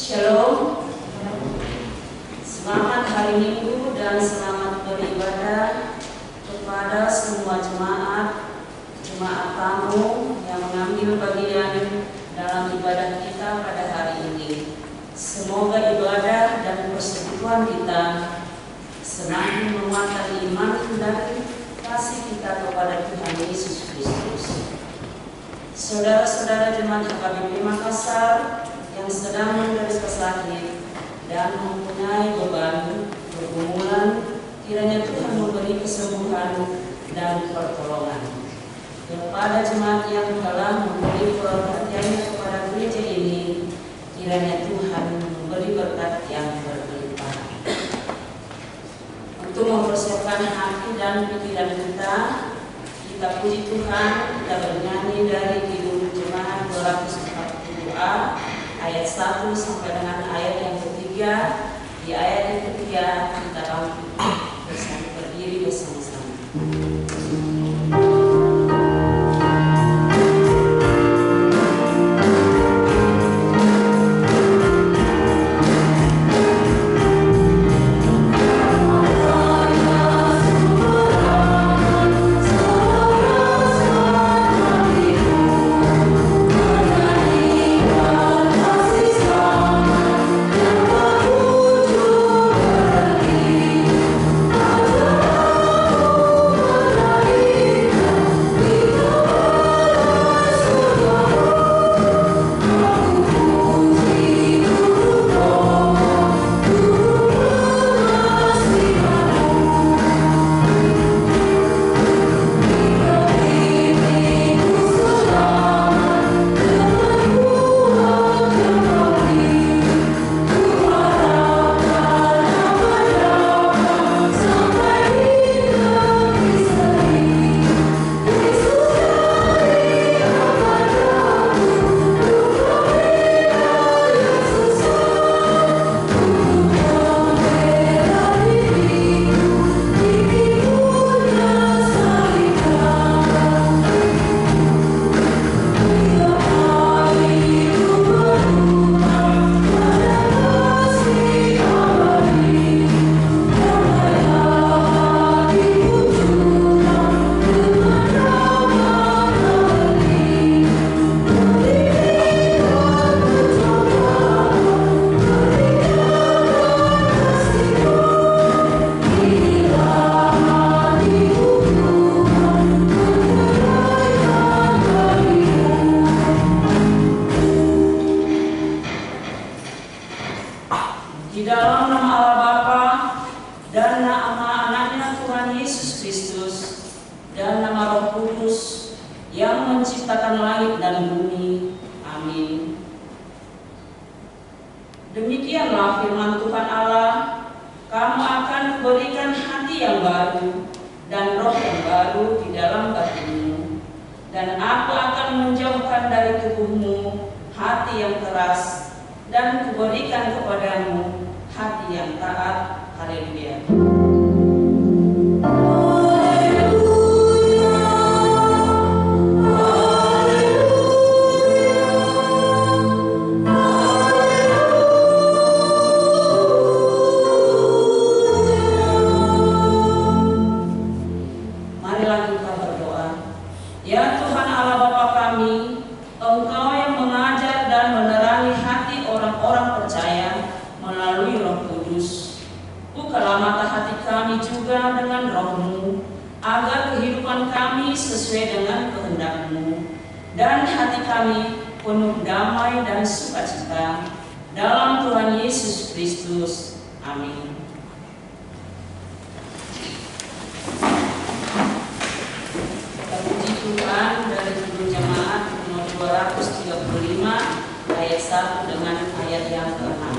Shalom, selamat hari Minggu dan selamat beribadah kepada semua jemaat tamu yang mengambil bagian dalam ibadah kita pada hari ini. Semoga ibadah dan persekutuan kita semakin menguatkan iman dan kasih kita kepada Tuhan Yesus Kristus. Saudara-saudara jemaat HKBP Makassar yang sedang menderita sakit dan mempunyai beban pergumulan, kiranya Tuhan memberi kesembuhan dan pertolongan. Kepada jemaat yang telah memberi perhatiannya kepada gereja ini, kiranya Tuhan memberi berkat yang berlimpah. Untuk mempersiapkan hati dan pikiran kita puji Tuhan, kita bernyanyi dari Kidung Jemaat 240A ayat 1 sampai dengan ayat yang ketiga. Di ayat yang ketiga kita bangkit bersama, berdiri bersama-sama. Di dalam nama Allah Bapa dan nama anaknya Tuhan Yesus Kristus dan nama Roh Kudus yang menciptakan langit dan bumi. Amin. Demikianlah firman Tuhan Allah, kamu akan kuberikan hati yang baru dan roh yang baru di dalam batinmu, dan aku akan menjauhkan dari tubuhmu hati yang keras, dan kuberikan kepadamu hati yang taat. Haleluya. Marilah kita berdoa. Ya Tuhan Allah Bapa kami, Engkau yang mengajar dan menerangi hati orang-orang percaya melalui Roh Kudus. Bukalah mata hati kami juga dengan Roh-Mu, agar kehidupan kami sesuai dengan kehendak-Mu, dan hati kami penuh damai dan sukacita dalam Tuhan Yesus Kristus. Amin. Kita puji Tuhan dari Kidung Jemaat nomor 235 ayat 1 dengan ayat yang ke-6.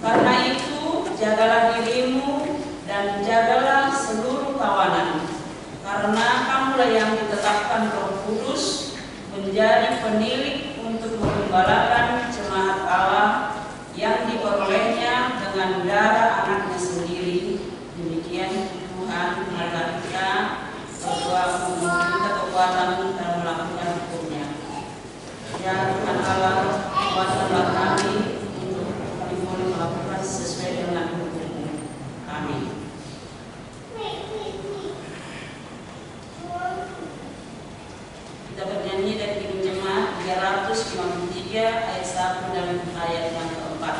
Karena itu, jagalah dirimu dan jagalah seluruh kawanan, karena kamulah yang ditetapkan Roh Kudus menjadi penilik untuk menggembalakan jemaat Allah yang diperolehnya dengan darah anaknya sendiri. Demikian Tuhan, mari kita berdoa meminta kekuatan dalam melakukan hukumnya. Ya Tuhan Allah, kuatkanlah kami untuk kami boleh melakukan sesuai dengan hukum-Mu. Amin. Kita bernyanyi dari Kidung Jemaat 353 ayat 1 dan ayat yang keempat.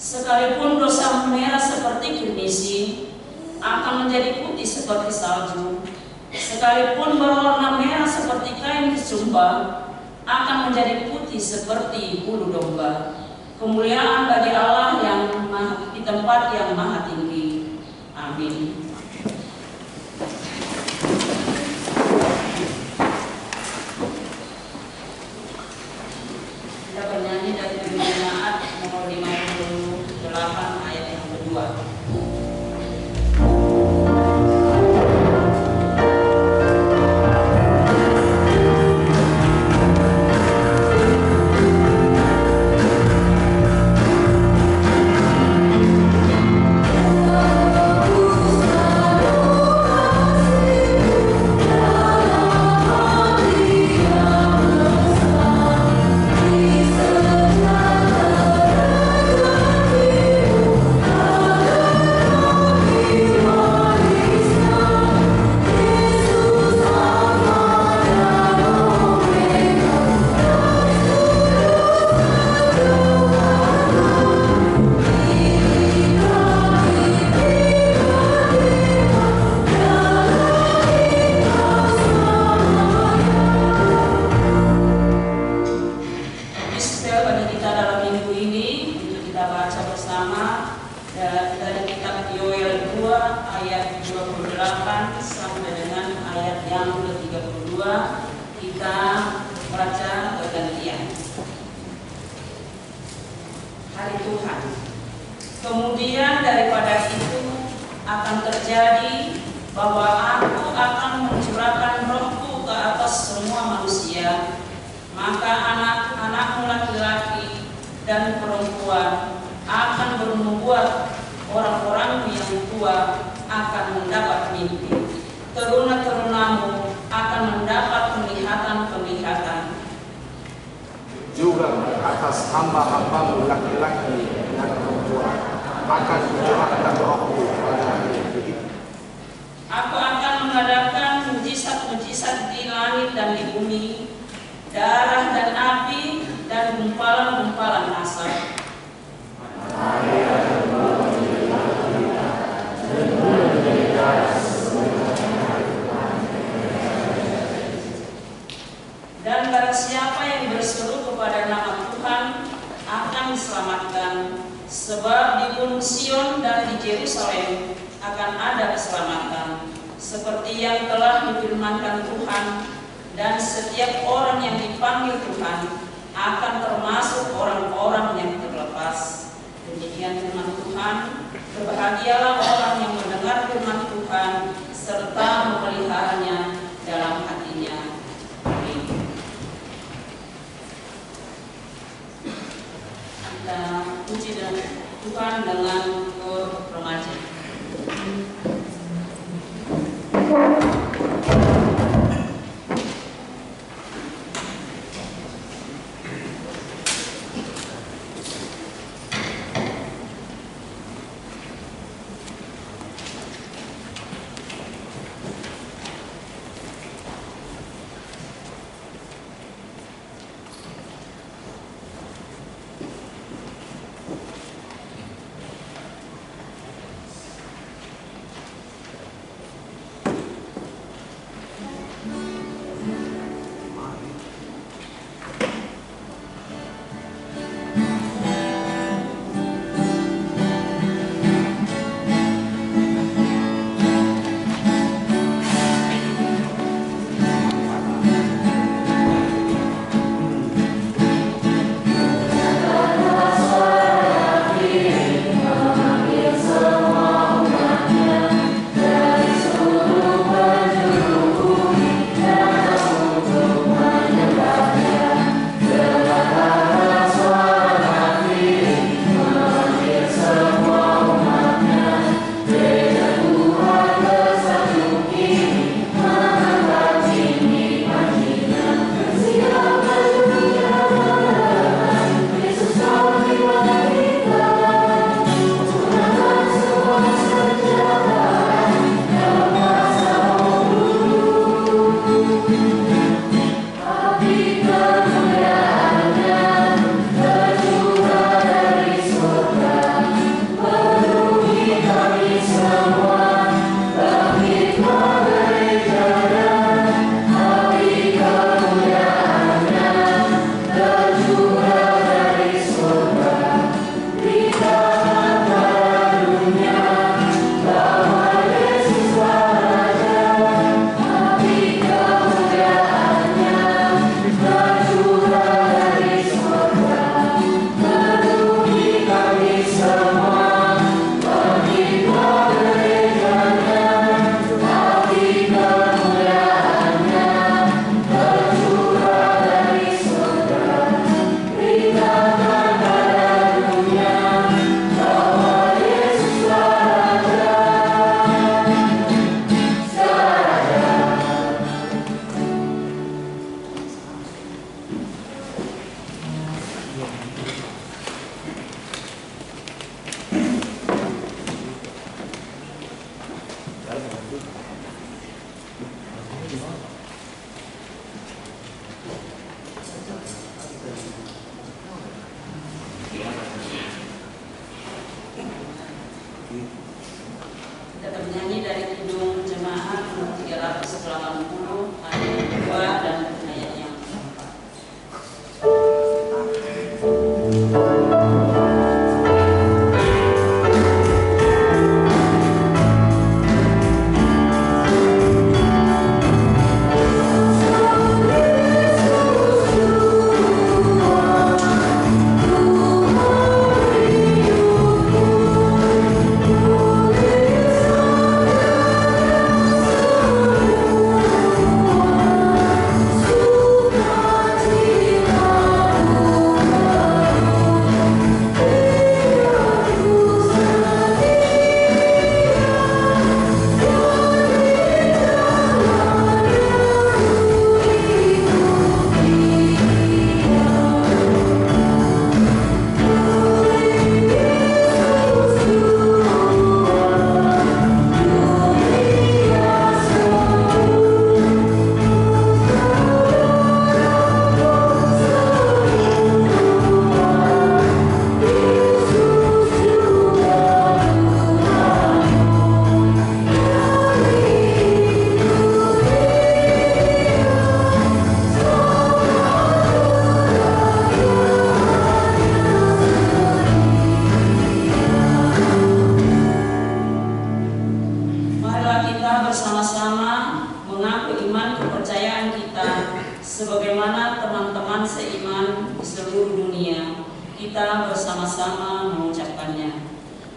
Sekalipun dosa merah seperti kirmisi, akan menjadi putih seperti salju. Sekalipun berwarna merah seperti kain kesumba, akan menjadi putih seperti bulu domba. Kemuliaan bagi Allah yang di tempat yang maha tinggi. Amin. Kita bernyanyi dari Jemaat nomor 58 ayat yang kedua. Kemudian daripada itu akan terjadi bahwa aku akan mencurahkan rohku ke atas semua manusia. Maka anak-anakmu laki-laki dan perempuan akan membuat orang-orangmu yang tua akan mendapat mimpi. Teruna-terunamu akan mendapat penglihatan-penglihatan. Juga atas hamba-hambamu laki-laki dan perempuan akan mencurahkan rohku pada hari itu. Aku akan mengadakan mujizat-mujizat di langit dan di bumi, darah dan api dan gumpalan-gumpalan asap. Dan barang siapa yang berseru kepada nama Tuhan akan diselamatkan. Sebab di Gunung Sion dan di Yerusalem akan ada keselamatan, seperti yang telah difirmankan Tuhan, dan setiap orang yang dipanggil Tuhan akan termasuk orang-orang yang terlepas. Demikian firman Tuhan. Berbahagialah orang yang mendengar firman Tuhan serta memeliharanya dalam hatinya. Amin. Kita puji dan Tuhan dengan kor remaja. ayat 2 dan ayat yang 2. Marilah kita bersama-sama mengaku iman kepercayaan kita sebagaimana teman-teman seiman di seluruh dunia. Kita bersama-sama mengucapkannya.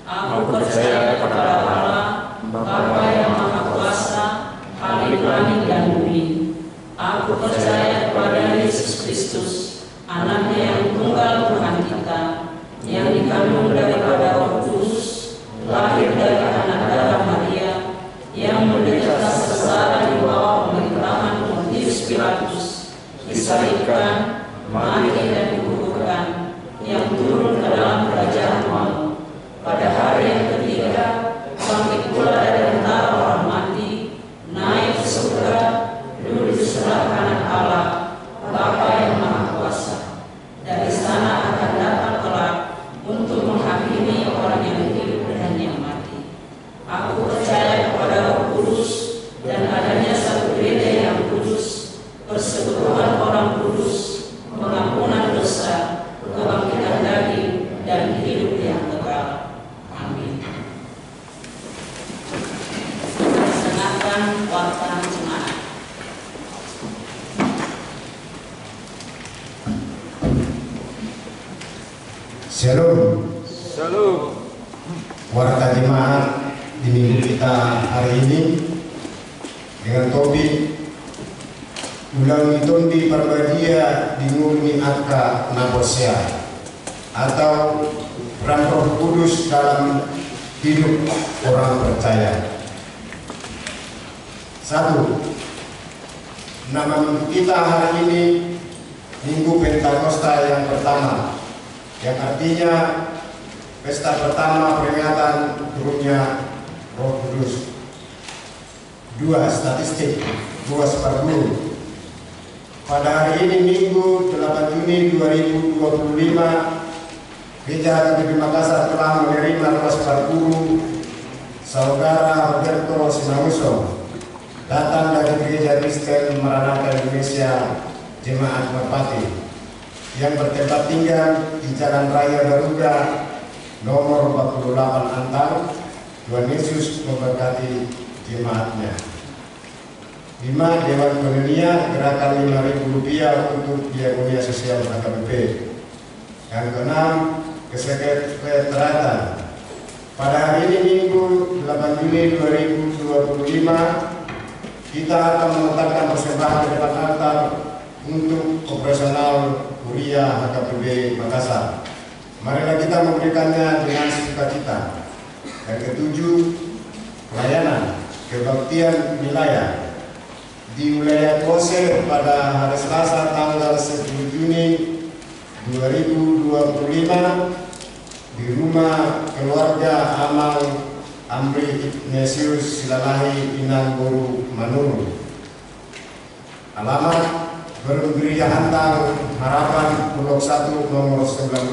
Aku percaya kepada Allah, Bapa yang Maha Kuasa, Khalik langit dan bumi. Aku percaya kepada Yesus Kristus, Anaknya yang tunggal Tuhan kita, yang dikandung daripada Roh Kudus, lahir dari anak darah Maria, yang menderita sengsara di bawah pemerintahan Pontius Pilatus, disalibkan, mati dan dikuburkan, yang turun ke dalam kerajaan maut. Pada hari yang ketiga, bangkit pula dari antara orang mati, naik ke surga, duduk di sebelah kanan Allah, Bapa yang Maha Kuasa. Dari sana akan datang kelak untuk menghakimi orang yang hidup dan yang mati. Aku percaya kepada Roh Kudus dan adanya satu gereja yang kudus, persekutuan orang kudus, pengampunan dosa, kebangkitan daging, dan hidup yang kekal. Amin. Laksanakan warta jemaat. Shalom. Shalom. Warta jemaat di minggu kita hari ini dengan topik ulangi tombi perbadia di ngumi akka nabosia atau peran Roh Kudus dalam hidup orang percaya. 1. Nama minggu kita hari ini Minggu Pentakosta yang pertama, yang artinya pesta pertama peringatan turunnya Roh Kudus. 2. Statistik luas perguru. Pada hari ini Minggu 8 Juni 2025, Gereja HKBP Makassar telah menerima luas perguru Saudara Roberto Sinauso, datang dari Gereja Kristen Maranatha Indonesia Jemaat Merpati, yang bertempat tinggal di Jalan Raya Garuda nomor 48 Antang. Tuhan Yesus memberkati jemaatnya. 5. Dewan Koinonia, gerakan Rp5.000 untuk diakonia sosial HKBP. Yang ke-6, kesekretariatan. Pada hari ini Minggu 8 Juni 2025, kita akan menetapkan persembahan di depan altar untuk operasional kuliah HKBP Makassar. Marilah kita memberikannya dengan sukacita. Yang ke-7, pelayanan kebaktian wilayah di wilayah Kose pada hari Selasa tanggal 10 Juni 2025 di rumah keluarga Amal Amri Ignatius Silalahi Inanggoru Manuru. Alamat Gereja Hantang Harapan Blok 1 nomor 19,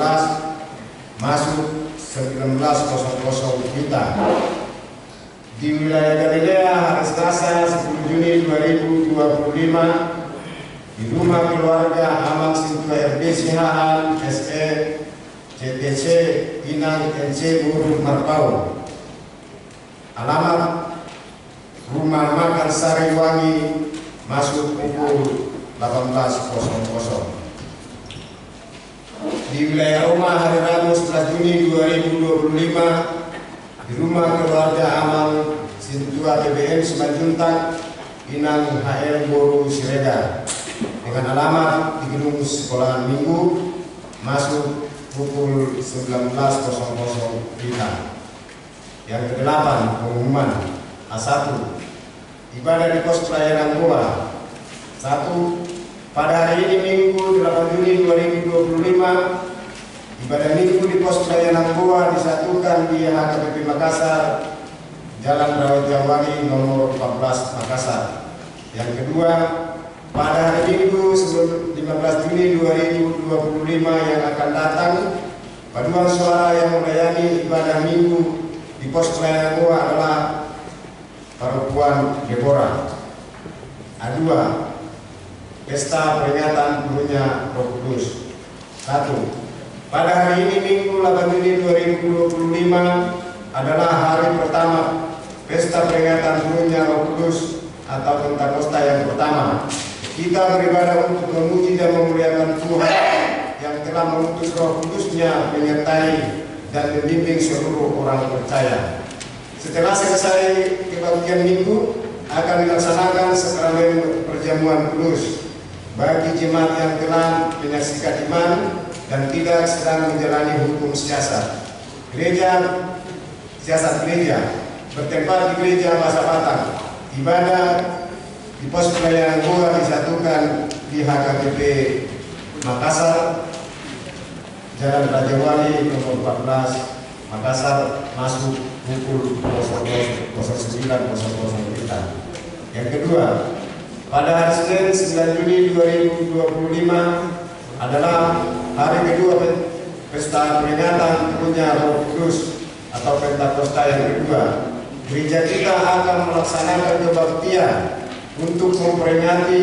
masuk 1900 Wita. di wilayah Galilea hari Selasa 10 Juni 2025 di rumah keluarga Amang Sintua RD Sihaan SE CTC Inang NC Burung Marpau. Alamat Rumah Makan Sariwangi, masuk pukul 18.00. Di wilayah Roma hari Rabu 11 Juni 2025 di rumah keluarga Amang Sintua BBM Simanjuntak Inang HL Boru Siregar dengan alamat di gedung sekolahan Minggu, masuk pukul 19.00 WITA. Yang kedelapan, pengumuman A1, ibadah di pos pelayanan Goa. 1. Pada hari ini Minggu 8 Juni 2025 ibadah minggu di pos pelayanan Goa disatukan di HKBP Makassar, Jalan Rawajawali nomor 14 Makassar. Yang kedua, pada hari Minggu 15 Juni 2025 yang akan datang, paduan suara yang melayani ibadah minggu di pos pelayanan Goa adalah Parokuan Deborah. A2, pesta peringatan turunnya Roh Kudus. 1. Pada hari ini Minggu 8 Juni 2025 adalah hari pertama pesta peringatan turunnya Roh Kudus atau Pentakosta yang pertama. Kita beribadah untuk memuji dan memuliakan Tuhan yang telah mengutus Roh Kudus-Nya menyertai dan membimbing seluruh orang percaya. Setelah selesai kebaktian minggu akan dilaksanakan sakramen perjamuan kudus bagi jemaat yang telah menyaksikan iman dan tidak sedang menjalani hukum siasat. Siasat gereja bertempat di gereja Masa Batang. Ibadah di pos pelayanan Goa disatukan di HKBP Makassar, Jalan Raja Wali nomor 14 Makassar, masuk pukul 09.00 WITA. Yang kedua, pada hari Senin 9 Juni 2025 adalah hari kedua pesta peringatan turunnya Roh Kudus atau Pentakosta yang kedua. Gereja kita akan melaksanakan kebaktian untuk memperingati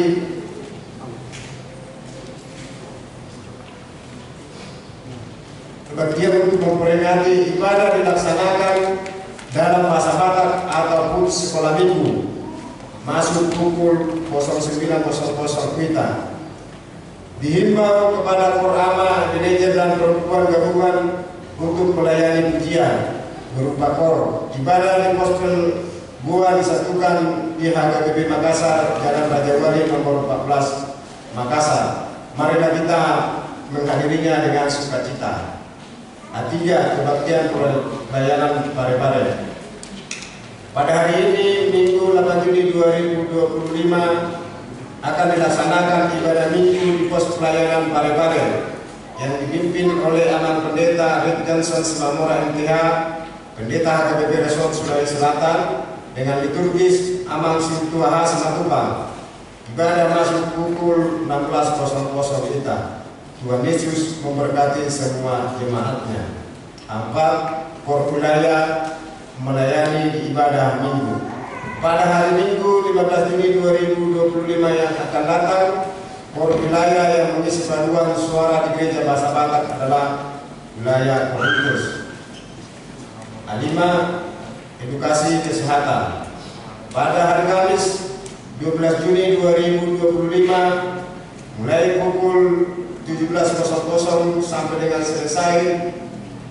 ibadah dilaksanakan dalam masa Batak ataupun sekolah minggu, masuk pukul 09.00 WITA. Dihimbau kepada Korama, gereja dan perempuan gabungan untuk melayani pujian berupa kor. Ibadah di pos Goa disatukan di HKBP Makassar, Jalan Raja Wali nomor 14 Makassar. Marilah kita menghadirinya dengan sukacita. A3, kebaktian pelayanan Pare-Pare. Pada hari ini Minggu 8 Juni 2025 akan dilaksanakan ibadah minggu di pos pelayanan Pare-Pare yang dipimpin oleh Aman Pendeta Red Johnson Simamora MTH, Pendeta HKBP Resort Sulawesi Selatan dengan liturgis Amang Sintua H Simatupang. Ibadah masuk pukul 16.00 WITA. Tuhan Yesus memberkati semua jemaatnya. 4. Kor wilayah melayani di ibadah minggu. Pada hari Minggu 15 Juni 2025 yang akan datang, kor wilayah yang mengisi paduan suara di gereja Bahasa Batak adalah wilayah Kudus. A5. Edukasi kesehatan. Pada hari Kamis 12 Juni 2025 mulai pukul 17.00 sampai dengan selesai.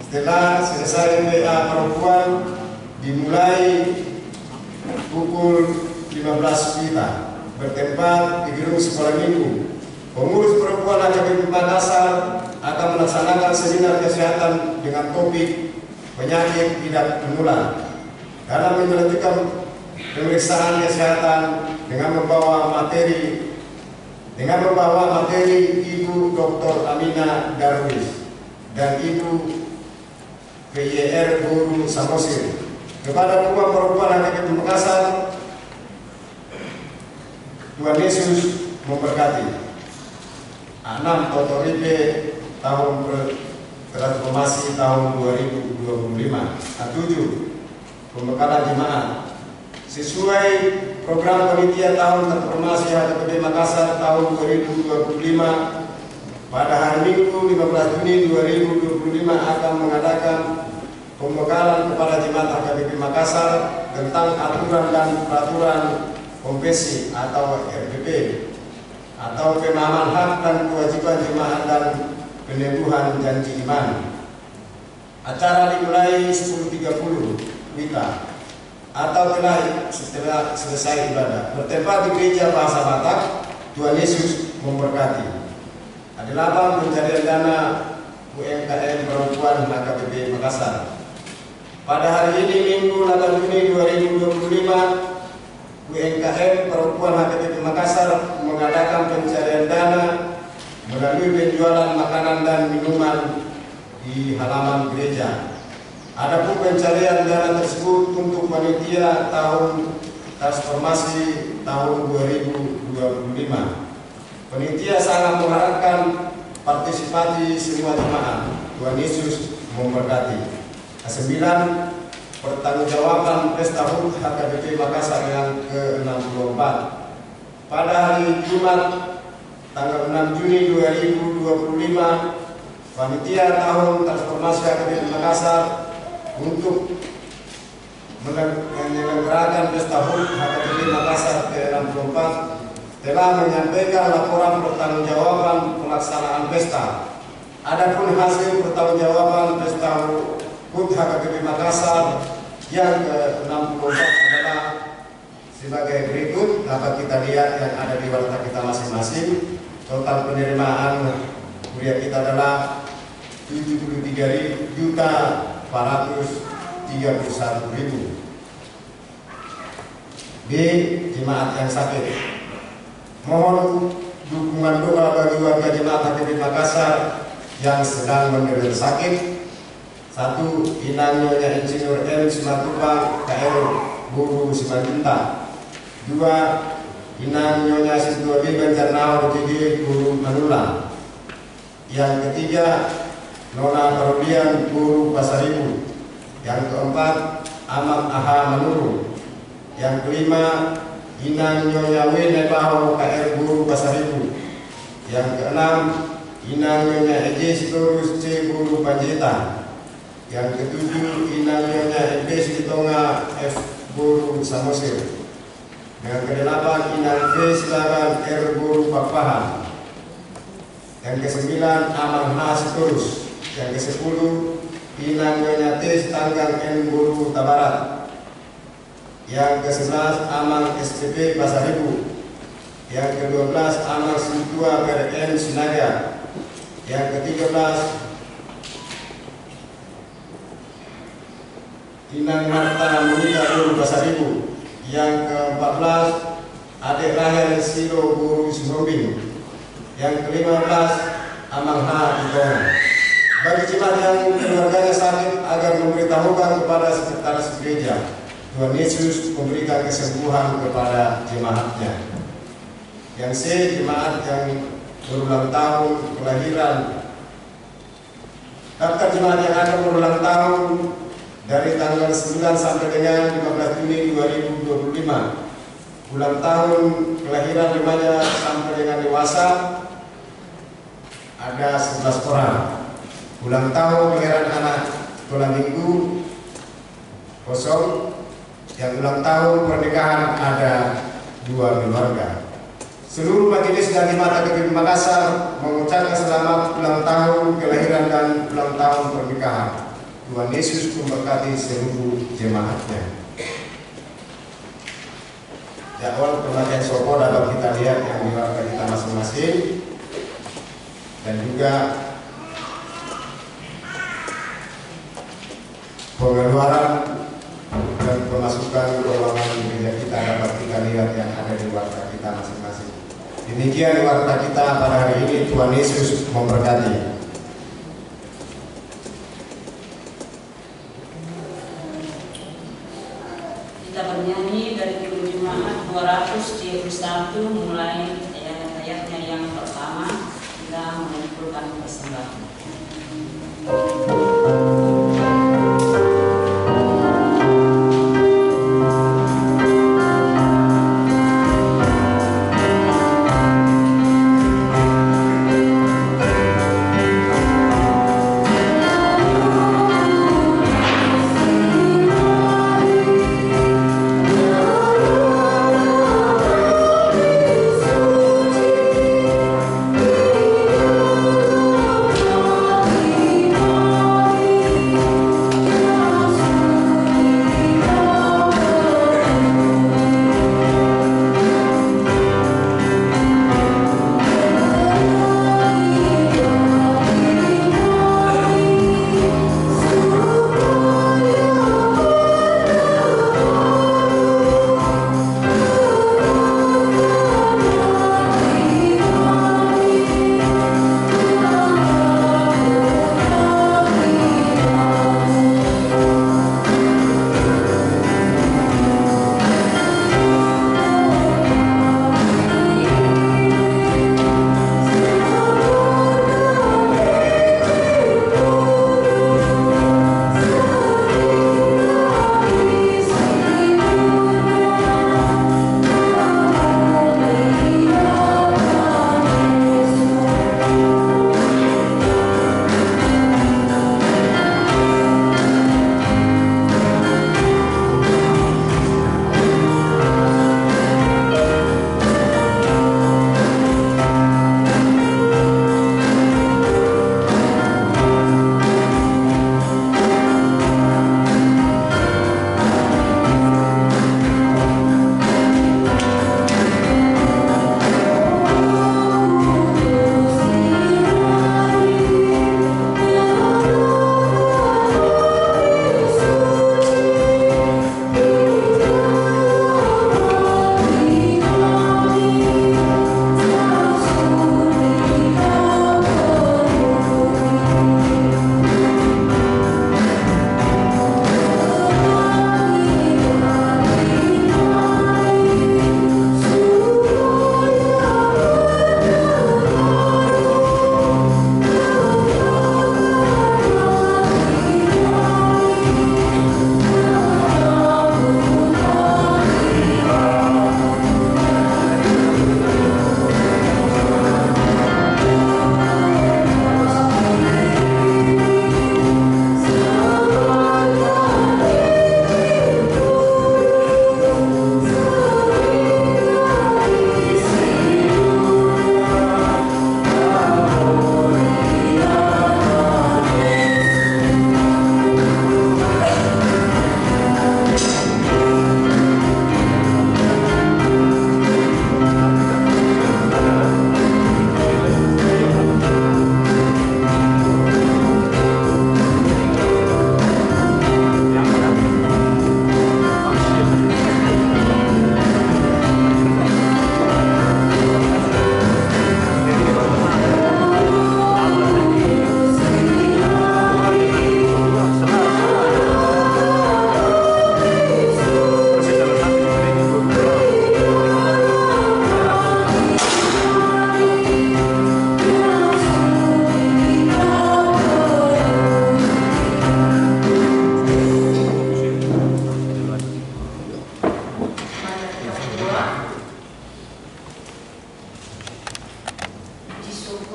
Setelah selesai WA perempuan dimulai pukul 15 WITA, bertempat di gedung sekolah minggu. Pengurus perempuan HKBP Makassar akan melaksanakan seminar kesehatan dengan topik penyakit tidak menular. Dalam melanjutkan pemeriksaan kesehatan dengan membawa materi Ibu Dr. Amina Darwis dan Ibu PYR Guru Samosir. Kepada Rumah Perempuan HKBP Makassar, Tuhan Yesus memberkati. 6. Otoripe tahun transformasi tahun 2025. 7. Pembekalan jemaat. sesuai program panitia tahun transformasi HKBP Makassar tahun 2025. Pada hari Minggu 15 Juni 2025 akan mengadakan pembekalan kepada jemaat HKBP Makassar tentang aturan dan peraturan konvensi atau RPP atau pemahaman hak dan kewajiban jemaat dan peneguhan janji iman. Acara dimulai 10.30 WITA atau setelah selesai ibadah. Bertempat di gereja Bahasa Batak. Tuhan Yesus memberkati. Ada 8 pencarian dana UMKM perempuan HKBP Makassar. Pada hari ini Minggu 8 Juni 2025, UMKM perempuan HKBP Makassar mengadakan pencarian dana melalui penjualan makanan dan minuman di halaman gereja. Adapun pencarian dana tersebut untuk panitia tahun transformasi tahun 2025. Panitia sangat mengharapkan partisipasi semua jemaat. Tuhan Yesus memberkati. 9. Pertanggungjawaban Pesta HUT HKBP Makassar yang ke-64. Pada hari Jumat tanggal 6 Juni 2025, panitia tahun transformasi HKBP Makassar untuk menyelenggarakan Pesta HUT HKBP Makassar ke-64 telah menyampaikan laporan pertanggungjawaban pelaksanaan pesta. Adapun hasil pertanggungjawaban Pesta HUT HKBP Makassar yang ke-64 adalah sebagai berikut. Dapat kita lihat yang ada di warta kita masing-masing. Total penerimaan kuliah kita adalah 73.431.000. B. Jemaat yang sakit. Mohon dukungan doa bagi warga jemaat HKBP Makassar yang sedang menderita sakit. 1. Inang Nyonya Insinyur M. Simatupang KL Guru Simanjunta. 2. Inang Nyonya Situabi Banjarnao JG Guru Manula. Yang ketiga, Nona Parodian Guru Pasaribu. Yang keempat, Amat Aha Manuru. Yang kelima, Inang Nyonya W. Nepaho KL Guru Pasaribu. Yang keenam, Inang Nyonya Eje Sitorus C. Guru Panjaitan. Yang ketujuh, Inang Nyonya Ebe Sitonga F. Guru Samosir. Yang kedelapan, Inang V. Silaban R. Guru Pakpahan. Yang kesembilan, Amang H. Sitorus. Yang kesepuluh, Inang Nyonya T. Tanggang N. Guru Tabarat. Yang ke-11, Amang SPP Pasaribu. Yang ke-12, Amang Sintua PRN Sinaga. Yang ke-13, Inang Marta Monika Guru Pasaribu. Yang ke-14, Adik Rahel Silo Guru Sumbing. Yang ke-15, Amang H. Ditong. Bagi jemaat yang keluarganya sakit agar memberitahukan kepada sekretaris gereja. Tuhan Yesus memberikan kesembuhan kepada jemaatnya. Yang C. Jemaat yang berulang tahun kelahiran. Daftar jemaat yang akan berulang tahun dari tanggal 9 sampai dengan 15 Juni 2025. Ulang tahun kelahiran remaja sampai dengan dewasa ada 11 orang. Ulang tahun kelahiran anak sekolah minggu kosong. Yang ulang tahun pernikahan ada 2 keluarga. Seluruh majelis dan jemaat HKBP Makassar mengucapkan selamat ulang tahun kelahiran dan ulang tahun pernikahan. Tuhan Yesus memberkati seluruh jemaatnya. Jadwal pemakaian sopo dapat kita lihat yang di warta kita masing-masing, dan juga pengeluaran dan pemasukan keuangan gereja kita dapat kita lihat yang ada di warta kita masing-masing. Demikian warta kita pada hari ini. Tuhan Yesus memberkati. Kita bernyanyi dari Guru Jemaat 271 mulai ayat-ayatnya yang pertama hingga mengumpulkan persembahan.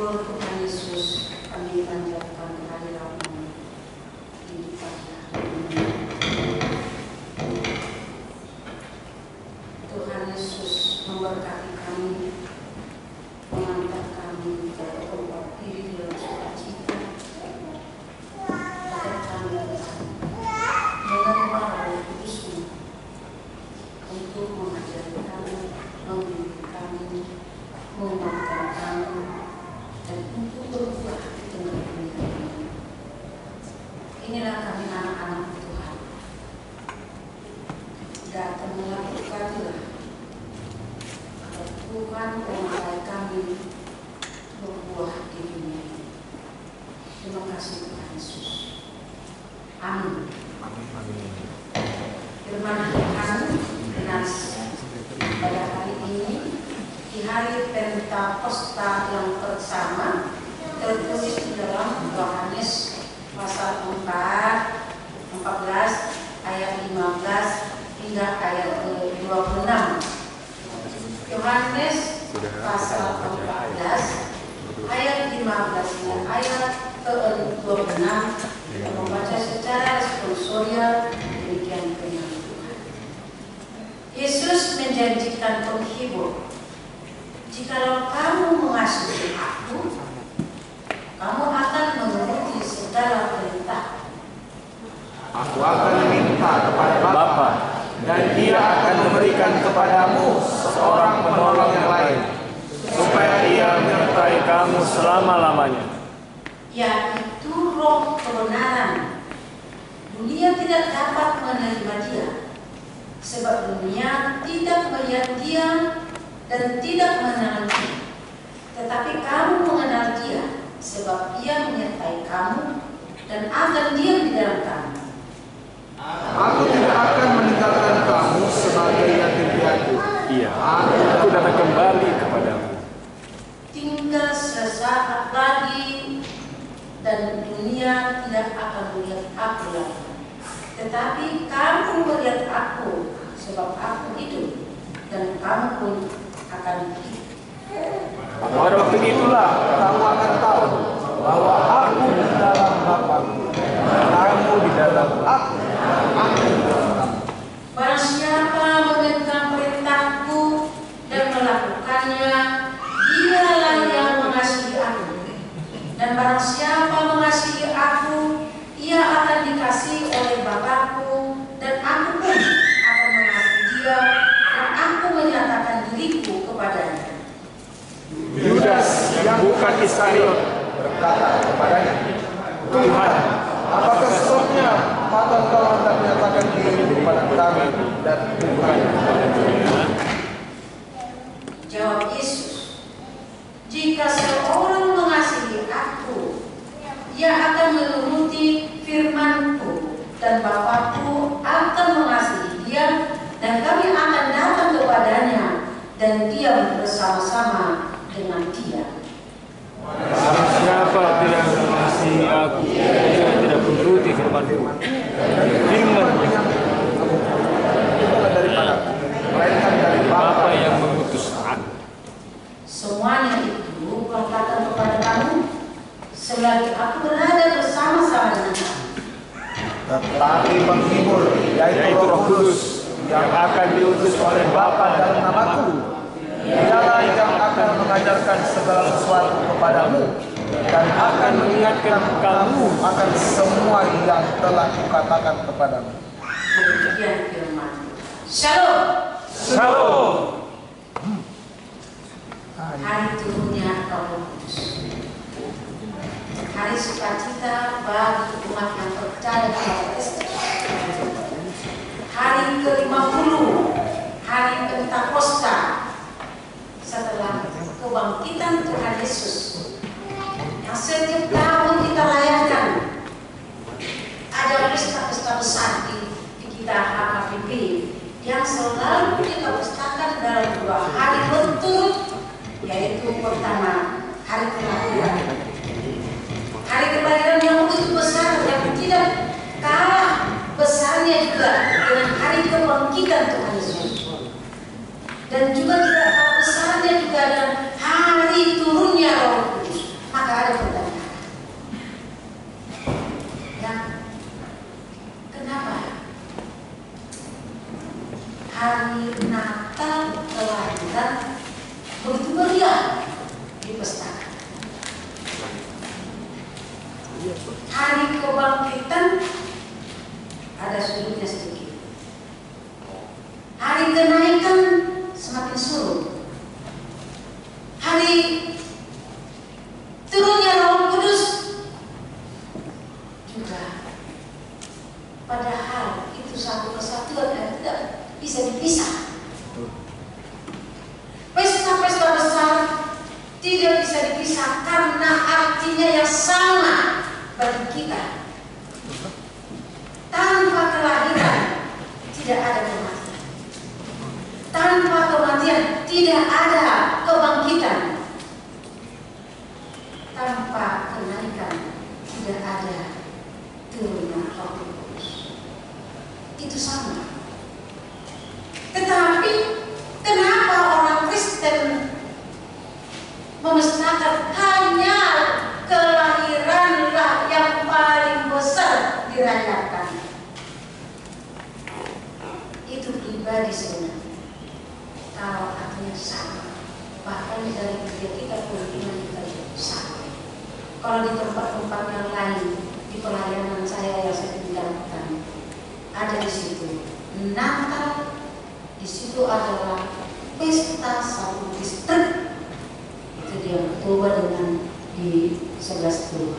syukur Tuhan Yesus, kami panjatkan kehadiran-Mu di pagi hari ini. Tuhan Yesus memberkati kami, mengantar kami ke tempat diri dalam sukacita. Agar kami menerima Roh Kudus-Mu untuk mengajari kami, membimbing kami, menguatkan kami, dan untuk berubah di tengah dunia ini. Inilah kami anak-anak Tuhan. Datanglah berkatilah agar Tuhan memakai kami berbuah di dunia ini. Terima kasih Tuhan Yesus. Amin. Firman Tuhan pada hari ini, di hari Pentakosta yang pertama, tertulis di dalam Yohanes pasal 14 ayat 15 hingga ayat ke-26. Yohanes pasal 14 ayat 15 hingga ayat ke-26, kita membaca secara responsorial. Demikian firman Tuhan. Yesus menjanjikan penghibur, jikalau kamu mengasihi Aku, kamu akan menuruti segala perintah. Aku akan meminta kepada Bapa, dan Dia akan memberikan kepadamu seorang penolong yang lain, supaya Ia menyertai kamu selama-lamanya, yaitu Roh kebenaran. Dunia tidak dapat menerima Dia, sebab dunia tidak melihat Dia dan tidak mengenal Dia. Tetapi kamu mengenal Dia, sebab Ia menyertai kamu dan akan diam di dalam kamu. Aku tidak akan meninggalkan kamu sebagai yatim piatu. Iya, aku datang kembali kepadamu. Tinggal sesaat lagi dan dunia tidak akan melihat Aku lagi. Tetapi kamu melihat Aku, sebab Aku hidup dan kamu pun akan hidup. Pada waktu itulah kamu akan tahu bahwa Aku di dalam Bapa-Ku, kamu di dalam Aku, Aku di dalam kamu. Barang siapa memegang perintahku dan melakukannya, dialah yang mengasihi Aku. Dan barang siapa mengasihi Aku, ia akan dikasihi oleh Bapa-Ku, dan Aku pun akan mengasihi dia, dan Aku menyatakan diriku kepadanya. Yudas yang bukan Iskariot Berkata kepadanya, Tuhan, apakah sebabnya maka Engkau hendak menyatakan diri kepada kami dan Tuhan? Jawab Yesus, jika seorang mengasihi Aku, ia akan menuruti firman-Ku, dan Bapa-Ku akan mengasihi dia, dan kami akan datang kepadanya dan diam bersama-sama dengan dia. barang siapa tidak mengasihi aku, dia tidak menuruti firman-Ku. Firman Bukan daripada melainkan dari Bapa yang mengutus aku. Semuanya itu katakan kepada kamu selagi Aku berada bersama-sama dengan kamu. Tetapi penghibur, yaitu Roh Kudus, yang akan diutus oleh Bapa dalam namaku, Dialah yang akan mengajarkan segala sesuatu kepadamu dan akan mengingatkan kamu akan semua yang telah Kukatakan kepadamu. Demikian firman. Shalom. Shalom. Hari turunnya Roh Kudus, hari sukacita bagi umat yang percaya kepada Kristus, hari ke-50, hari Pentakosta setelah kebangkitan Tuhan Yesus yang setiap tahun kita rayakan. Ada pesta-pesta besar di kita HKBP yang selalu kita pestakan dalam 2 hari berturut, yaitu pertama hari kelahiran. Hari kelahiran yang begitu besar yang tidak kalah besarnya juga dengan hari kebangkitan Tuhan Yesus. Dan juga tidak kalah besarnya juga dengan hari turunnya Roh Kudus. dipestakan. Hari kebangkitan ada sudutnya sedikit. Hari kenaikan semakin surut. Hari turunnya Roh Kudus juga, padahal itu satu kesatuan yang tidak bisa dipisah. Pesta-pesta besar tidak bisa dipisah karena artinya yang sama bagi kita. Tanpa kelahiran tidak ada kematian. Tanpa kematian tidak ada kebangkitan. Tanpa kenaikan tidak ada turunnya Roh Kudus. Itu sama. Tetapi kenapa orang Kristen memestakan hanya kelahiranlah yang paling besar dirayakan? Itu pribadi sebenarnya. Kalau artinya sama, bahkan dari gereja kita pun iman kita sama. Kalau di tempat-tempat yang lain, di pelayanan saya yang saya tinggalkan, ada di situ Natal, di situ adalah pesta satu distrik. Itu dia berubah dengan di 11.2.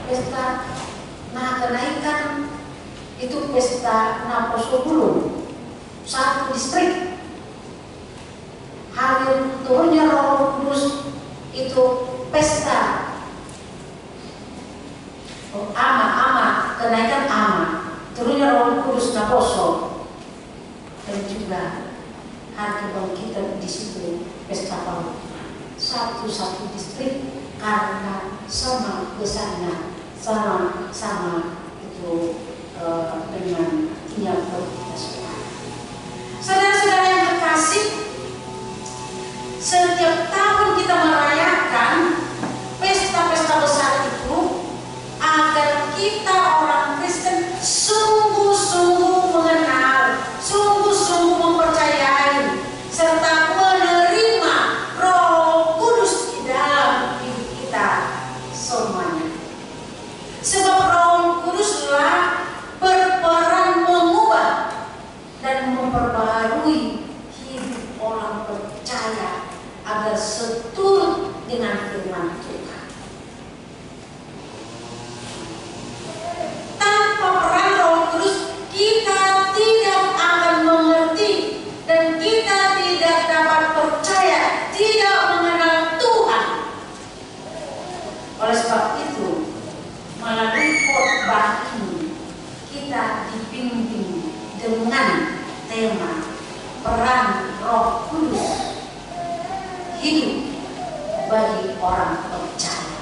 Pesta kenaikan itu pesta Naposobulung, satu distrik. Hari turunnya Roh Kudus itu pesta Ama, kenaikan Ama, turunnya Roh Kudus Naposo, dan juga hari kebangkitan di situ pesta Paut. Satu distrik karena sama besarnya, sama itu dengan tiap kita semua. Saudara-saudara yang terkasih, setiap tahun kita merayakan pesta-pesta besar itu agar kita orang Kristen sungguh-sungguh mengenal, sungguh-sungguh mempercayai, serta menerima Roh Kudus di dalam hidup kita semuanya. Sebab Roh Kuduslah berperan mengubah dan memperbarui hidup orang percaya agar seturut dengan firman Tuhan. Tanpa peran Roh Kudus kita tidak akan mengerti dan kita tidak dapat percaya, tidak mengenal Tuhan. Oleh sebab itu, melalui khotbah ini kita dibimbing dengan tema peran Roh Kudus hidup bagi orang percaya.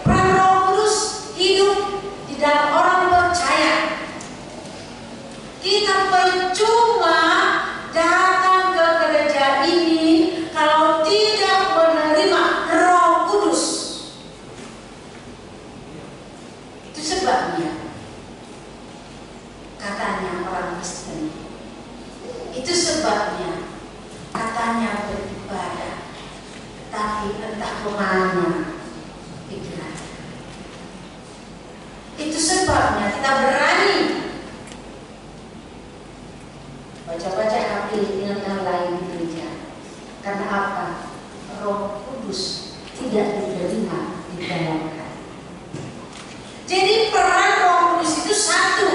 Peran Roh Kudus hidup di dalam orang percaya. Kita percuma datang ke gereja ini kalau tidak menerima Roh Kudus. Itu sebabnya katanya orang Kristen. Itu sebabnya katanya beribadah, tapi entah kemana pikiran. Itu sebabnya kita berani baca-baca HP dengan yang lain di gereja. Karena apa? Roh Kudus tidak diterima di dalam hati. Jadi peran Roh Kudus itu satu.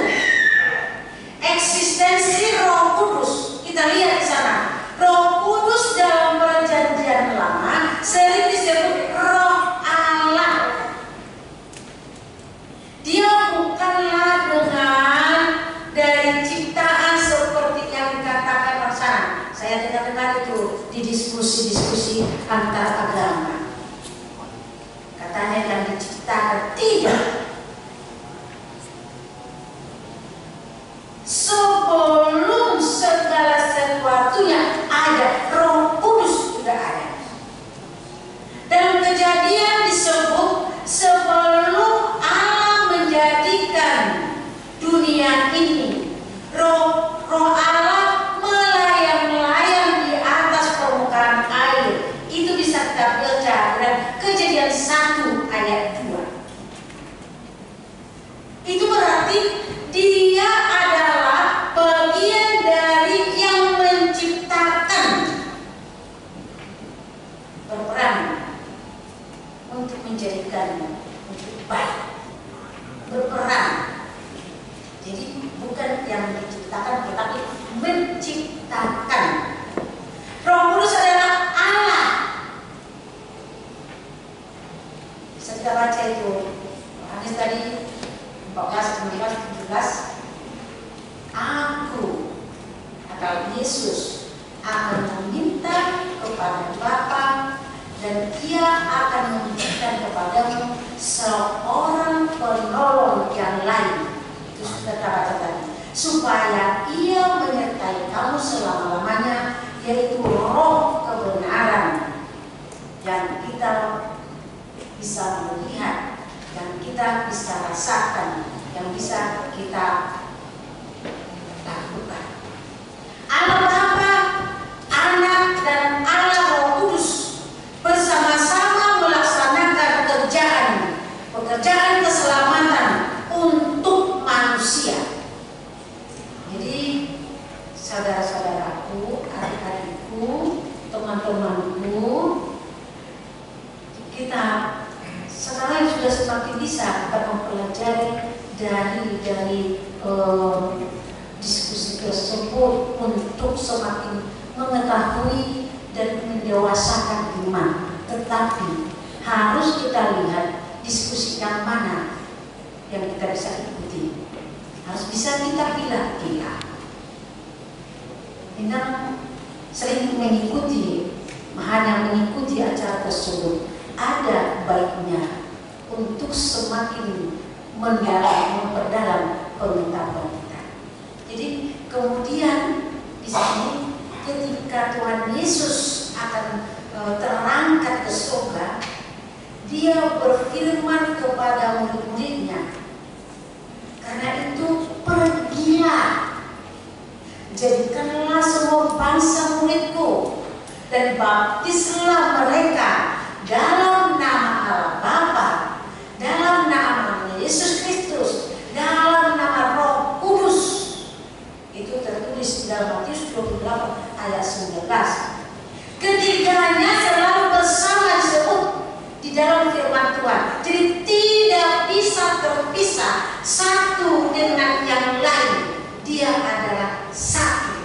Eksistensi Roh Kudus kita lihat di sana. Roh Kudus dalam Perjanjian Lama sering disebut Roh Allah. Dia bukanlah dengan dari ciptaan seperti yang dikatakan Raksana. Saya dengar itu di diskusi-diskusi antar agama. Katanya yang diciptakan tidak. Sebelum segala sesuatunya ada, Roh Kudus sudah ada. Dalam Kejadian disebut sebelum Allah menjadikan dunia ini, Roh Allah melayang-layang di atas dan Ia akan memberikan kepadamu seorang penolong yang lain. Itu sudah kata tadi, supaya Ia menyertai kamu selama-lamanya, yaitu Roh kebenaran yang kita bisa melihat, yang kita bisa rasakan, yang bisa kita lakukan. Allah Bapa, Anak, dan Allah Roh Kudus bersama-sama melaksanakan pekerjaan keselamatan untuk manusia. Jadi saudara-saudaraku, adik-adikku, teman-temanku, kita sekarang sudah semakin bisa kita mempelajari dari diskusi tersebut untuk semakin mengetahui dan mendewasakan iman. Tetapi harus kita lihat diskusi yang mana yang kita bisa ikuti. Harus bisa kita pilih-pilih. Kita sering mengikuti, hanya mengikuti acara tersebut. Ada baiknya untuk semakin memperdalam pengetahuan kita. Jadi kemudian di sini ketika Tuhan Yesus akan terangkat ke surga, Dia berfirman kepada murid-muridnya, karena itu pergilah, jadikanlah semua bangsa muridku, dan baptislah mereka dalam nama Allah Bapa, dalam nama Yesus Kristus, dalam nama Roh Kudus. Itu tertulis dalam Matius 28 ayat 19. Ketiganya selalu bersama disebut di dalam firman Tuhan. Jadi tidak bisa terpisah satu dengan yang lain. Dia adalah satu.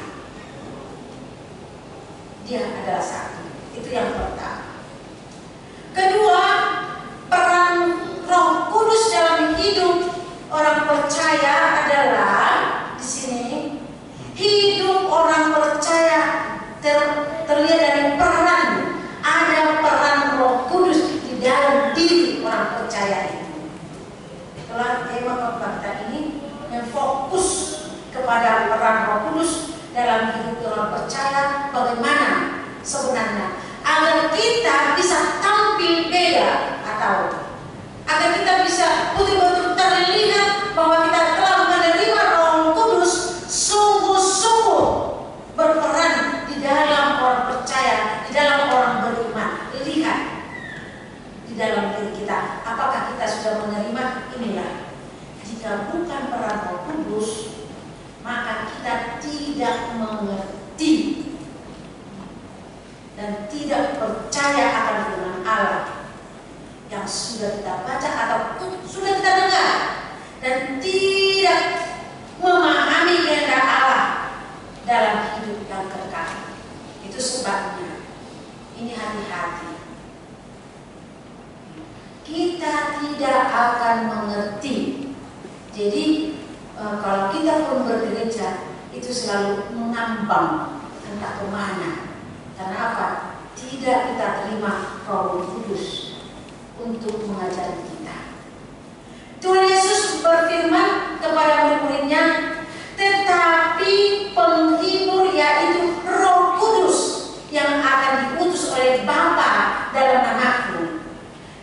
Dia adalah satu. Itu yang pertama. Kedua, peran Roh Kudus dalam hidup orang percaya adalah di sini hidup orang percaya terlihat dari peran. Ada peran Roh Kudus di dalam diri orang percaya itu. Itulah tema khotbah ini yang fokus kepada peran Roh Kudus dalam hidup orang percaya. Bagaimana sebenarnya agar kita bisa tampil beda, atau agar kita bisa betul-betul terlihat bahwa kita telah menerima Roh Kudus, sungguh-sungguh berperan di dalam orang percaya, di dalam orang beriman. Lihat di dalam diri kita, apakah kita sudah menerima inilah. Jika bukan peran Roh Kudus, maka kita tidak mengerti dan tidak percaya akan firman Allah yang sudah kita baca atau sudah kita dengar, dan tidak memahami kehendak Allah dalam hidup yang kekal. Itu sebabnya ini hati-hati. Kita tidak akan mengerti. Jadi kalau kita pun bergereja itu selalu mengambang entah kemana. Karena apa? Tidak kita terima Roh Kudus untuk mengajari kita. Tuhan Yesus berfirman kepada murid-muridnya, tetapi penghibur, yaitu Roh Kudus yang akan diutus oleh Bapa dalam namaku,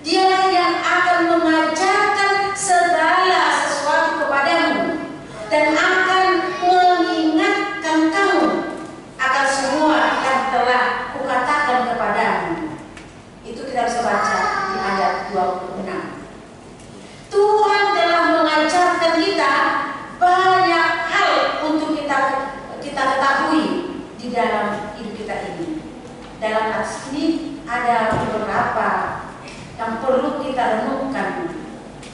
Dialah yang akan mengajarkan segala sesuatu kepadamu dan akan mengingatkan kamu akan semua yang telah kukatakan kepadamu. Itu kita bisa baca di ayat 26. Tuhan telah mengajarkan kita banyak hal untuk kita ketahui di dalam hidup kita ini. Dalam ayat ini ada beberapa yang perlu kita renungkan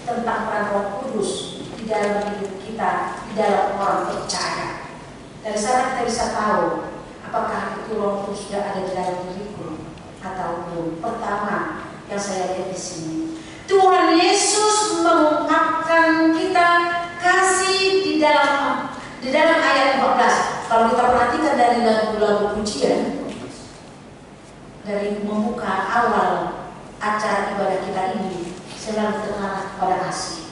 tentang peran Roh Kudus di dalam hidup kita, di dalam orang percaya. Dari sana kita bisa tahu apakah itu Roh Kudus sudah ada di dalam diriku atau belum. Pertama yang saya lihat di sini, Tuhan Yesus mengungkapkan kita kasih di dalam ayat 14. Kalau kita perhatikan dari lagu-lagu pujian, dari membuka awal acara ibadah kita ini selalu terarah pada kasih.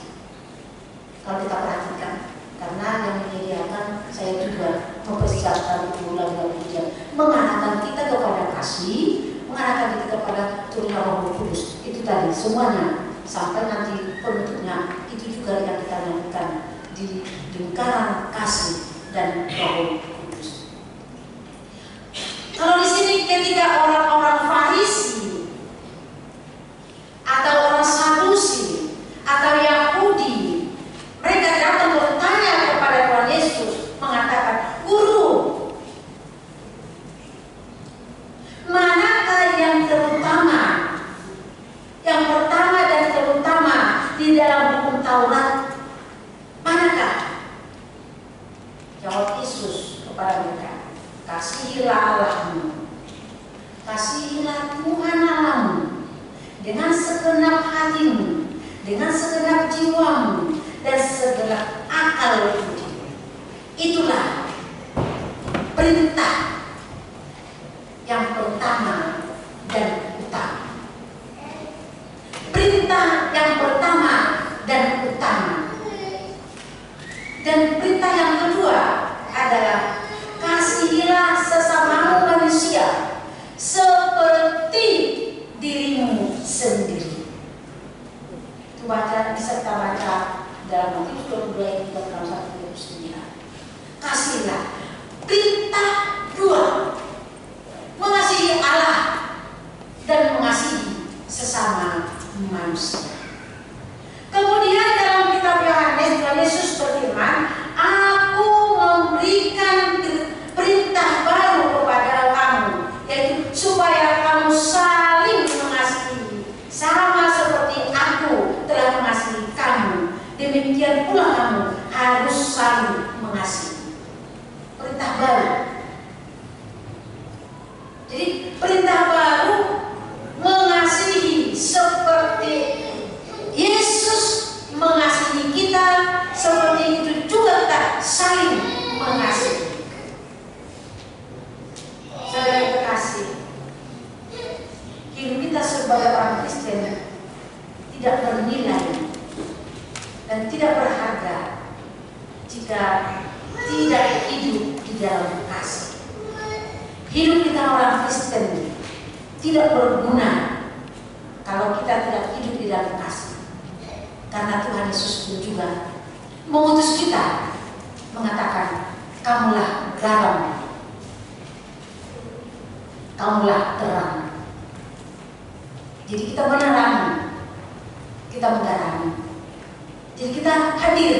Kalau kita perhatikan, karena yang menyediakan saya juga mempersiapkan lagu-lagu pujian, mengarahkan kita kepada kasih, mengarahkan kita kepada turunnya Roh Kudus. Itu tadi semuanya sampai nanti penutupnya itu juga yang kita lakukan di lingkaran kasih dan Roh Kudus. Kalau di sini ketika orang-orang Farisi atau orang Sadusi atau Yahudi, mereka datang bertanya kepada Tuhan Yesus, mengatakan, "Guru, manakah yang terutama, yang pertama dan terutama di dalam hukum Taurat? Manakah?" Jawab Yesus kepada mereka, "Kasihilah Allahmu, kasihilah Tuhan Allahmu dengan segenap hatimu, dengan segenap jiwamu, dan segenap akal budimu." Itulah perintah yang pertama dan utama. Perintah yang pertama dan utama. Dan perintah yang kedua adalah kasihilah sesamamu manusia seperti dirimu sendiri. Itu baca, bisa kita baca dalam Matius 22 ayat 31-39. Kasihlah. Perintah dua, mengasihi Allah dan mengasihi sesama manusia. Kemudian dalam kitab Yohanes, Yesus berfirman, "Aku memberikan perintah baru kepada kamu, yaitu supaya kamu saling mengasihi, sama seperti aku telah mengasihi kamu. Demikian pula kamu harus saling mengasihi." Perintah baru. Jadi perintah baru mengasihi seperti Yesus mengasihi kita, seperti itu juga kita saling mengasihi. Saudara terkasih, hidup kita sebagai orang Kristen tidak bernilai dan tidak berharga jika tidak hidup di dalam kasih. Hidup kita orang Kristen tidak berguna kalau kita tidak hidup di dalam kasih. Karena Tuhan Yesus pun juga mengutus kita, mengatakan, "Kamulah garam, kamulah terang." Jadi kita menerangi, kita menggarami. Jadi kita hadir,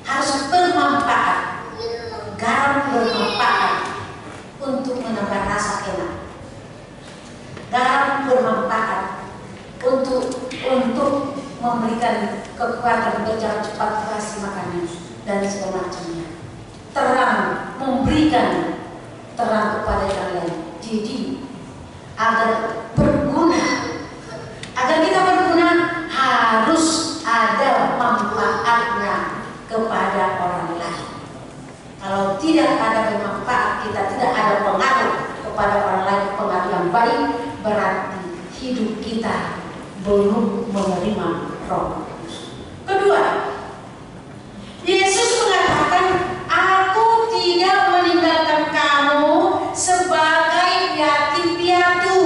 harus bermanfaat. Garam bermanfaat untuk menambah rasa enak. Garam bermanfaat untuk memberikan kekuatan berjalan cepat, kasih makanan dan segala macamnya. Terang, memberikan terang kepada yang lain. Jadi agar berguna, agar kita berguna harus ada manfaatnya kepada orang lain. Kalau tidak ada manfaat, kita tidak ada pengaruh kepada orang lain, pengaruh yang baik, berarti hidup kita belum menerima Roh Kudus. Kedua, Yesus mengatakan, "Aku tidak meninggalkan kamu sebagai yatim piatu."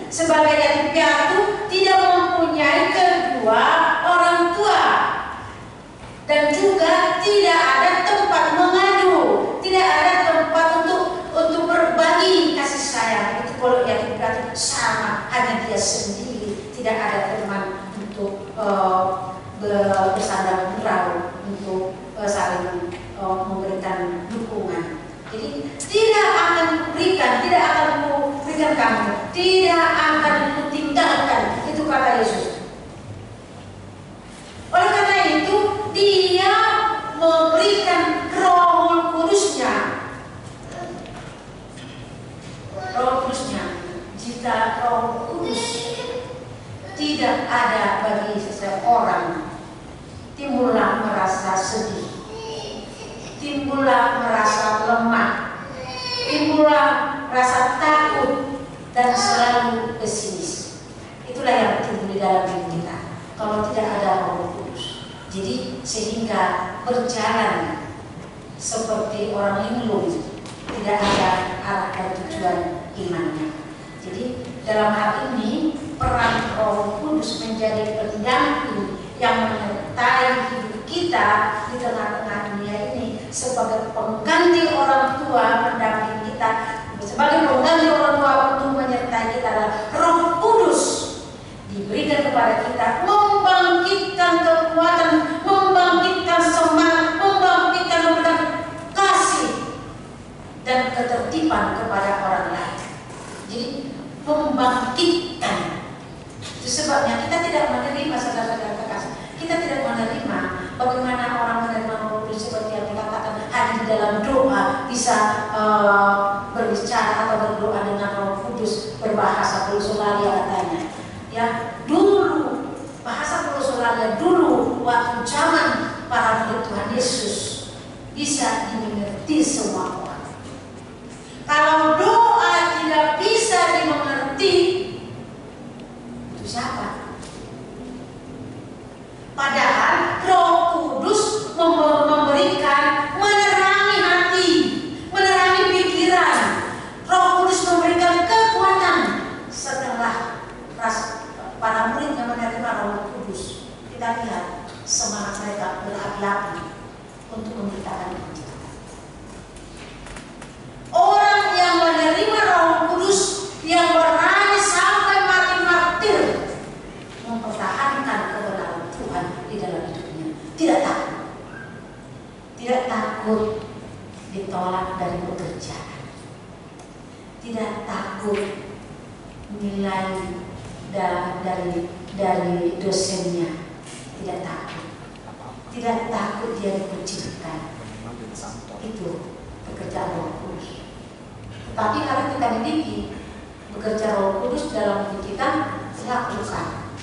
Sebagai yatim piatu tidak mempunyai kedua orang tua, dan juga tidak ada tempat mengadu, tidak ada tempat untuk berbagi kasih sayang. Itu kalau yatim piatu sama, hanya dia sendiri, tidak ada teman untuk bersandar gurau, untuk saling memberikan dukungan. Jadi tidak akan kuberikan, tidak akan kuberikan kamu, tidak akan kutinggalkan. Itu kata Yesus. Oleh karena itu dia memberikan Roh Kudusnya. Roh Kudusnya. Jika Roh Kudus tidak ada bagi seseorang, timbullah merasa sedih, timbullah merasa lemah, timbullah rasa takut, dan selalu orang linglung, tidak ada arah dan tujuan imannya. Jadi dalam hal ini peran Roh Kudus menjadi pendamping yang menyertai hidup kita di tengah-tengah dunia ini sebagai pengganti orang tua, pendamping kita, sebagai pengganti orang tua untuk menyertai kita adalah Roh Kudus diberikan kepada kita, membangkitkan kekuatan, membangkitkan semangat, memberikan kasih dan ketertiban kepada orang lain. Jadi membangkitkan. Itu sebabnya kita tidak menerima, saudara-saudara kekasih, kita tidak menerima bagaimana orang menerima Roh Kudus seperti yang dikatakan hadir di dalam doa, bisa berbicara atau berdoa dengan Roh Kudus, berbahasa glosolalia katanya. Ya, dulu bahasa glosolalia dulu waktu zaman para murid Tuhan Yesus bisa dimengerti semua orang. Kalau doa tidak bisa dimengerti, itu siapa? Padahal Roh Kudus memberikan, menerangi hati, menerangi pikiran. Roh Kudus memberikan kekuatan. Setelah para murid yang menerima Roh Kudus, kita lihat semangat mereka berapi-api untuk memberitakan Injil. Orang yang menerima Roh Kudus, yang berani sampai mati martir, mempertahankan kebenaran Tuhan di dalam hidupnya. Tidak takut. Tidak takut ditolak dari pekerjaan. Tidak takut nilai dari dosennya. Tidak takut. Tidak takut dia dikucilkan. Itu pekerjaan Roh Kudus. Tapi kalau kita miliki bekerja Roh Kudus dalam hidup kita, lakukan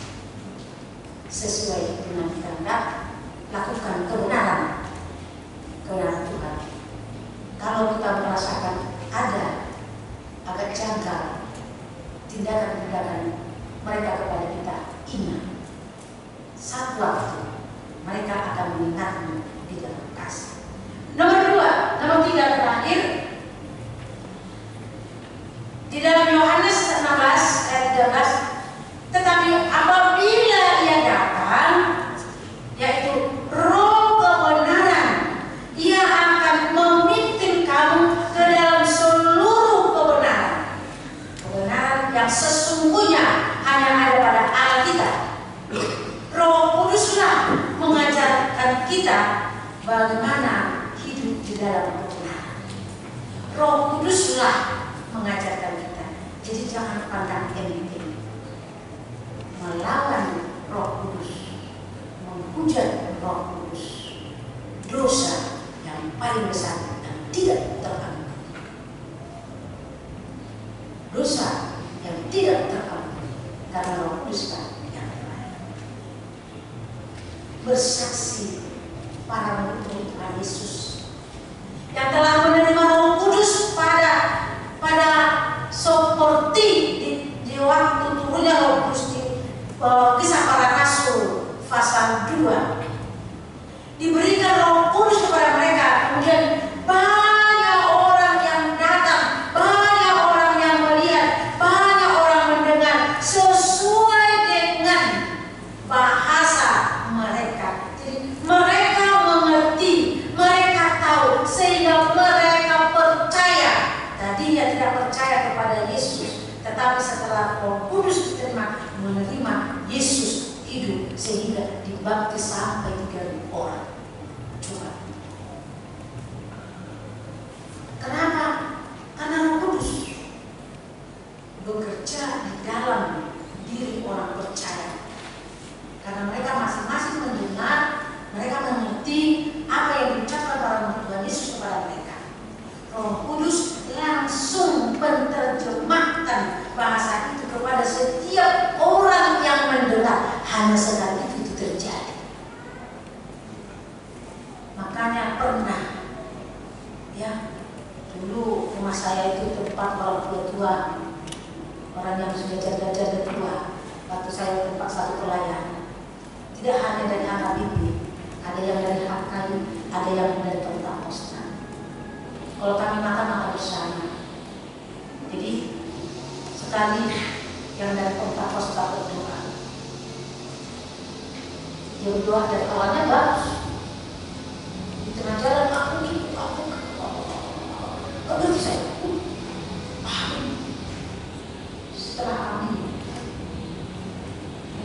sesuai dengan kehendak, lakukan kebenaran Tuhan. Kalau kita merasakan ada agak janggal tindakan-tindakan mereka kepada kita, ingat, satu waktu mereka akan mengingatmu di dalam kasih. Nomor 3 terakhir, di dalam Yohanes 16 ayat 13, tetapi apabila ia datang, yaitu Roh kebenaran, ia akan memimpin kamu ke dalam seluruh kebenaran. Kebenaran yang sesungguhnya hanya ada pada Alkitab. Roh Kuduslah mengajarkan kita bagaimana hidup di dalam kebenaran. Roh Kuduslah mengajarkan kita. Jadi jangan pandang enteng. Melawan Roh Kudus, menghujat Roh Kudus, dosa yang paling besar dan tidak terampuni. Dosa yang tidak terampuni karena Roh Kudus yang lain. Bersaksi para murid Tuhan Yesus yang telah menerima Roh Kudus pada seperti di waktu turunnya Roh Kudus di Kisah Para Rasul pasal 2, diberikan Roh Kudus kepada mereka. Kemudian banyak orang yang datang, banyak orang yang melihat, banyak orang mendengar sesuai dengan bahasa mereka. Jadi mereka mengerti, mereka tahu, sehingga mereka percaya. Tadinya tidak percaya kepada Yesus, tetapi setelah Roh Kudus diterima, menerima Yesus hidup sehingga dibaptis sampai 3.000 orang. Coba. Kenapa? Karena Roh Kudus bekerja di dalam diri orang percaya. Karena mereka masing-masing mendengar, mereka mengerti apa yang diucapkan para murid Tuhan Yesus kepada mereka. Roh Kudus langsung menerjemahkan bahasa itu kepada setiap orang yang mendengar. Hanya sekali itu terjadi. Makanya pernah, ya, dulu rumah saya itu tempat orang tua-tua, orang yang sudah jaga-jaga tua. Waktu saya tempat satu pelayan, tidak hanya dari HKBP, ada yang dari HKI, ada yang dari Pentakosta. Kalau kami makan bersama. Jadi sekali yang dari Pentakosta berdoa, dia berdoa dari awalnya bagus. Di tengah jalan aku gak ngerti saya. Setelah kami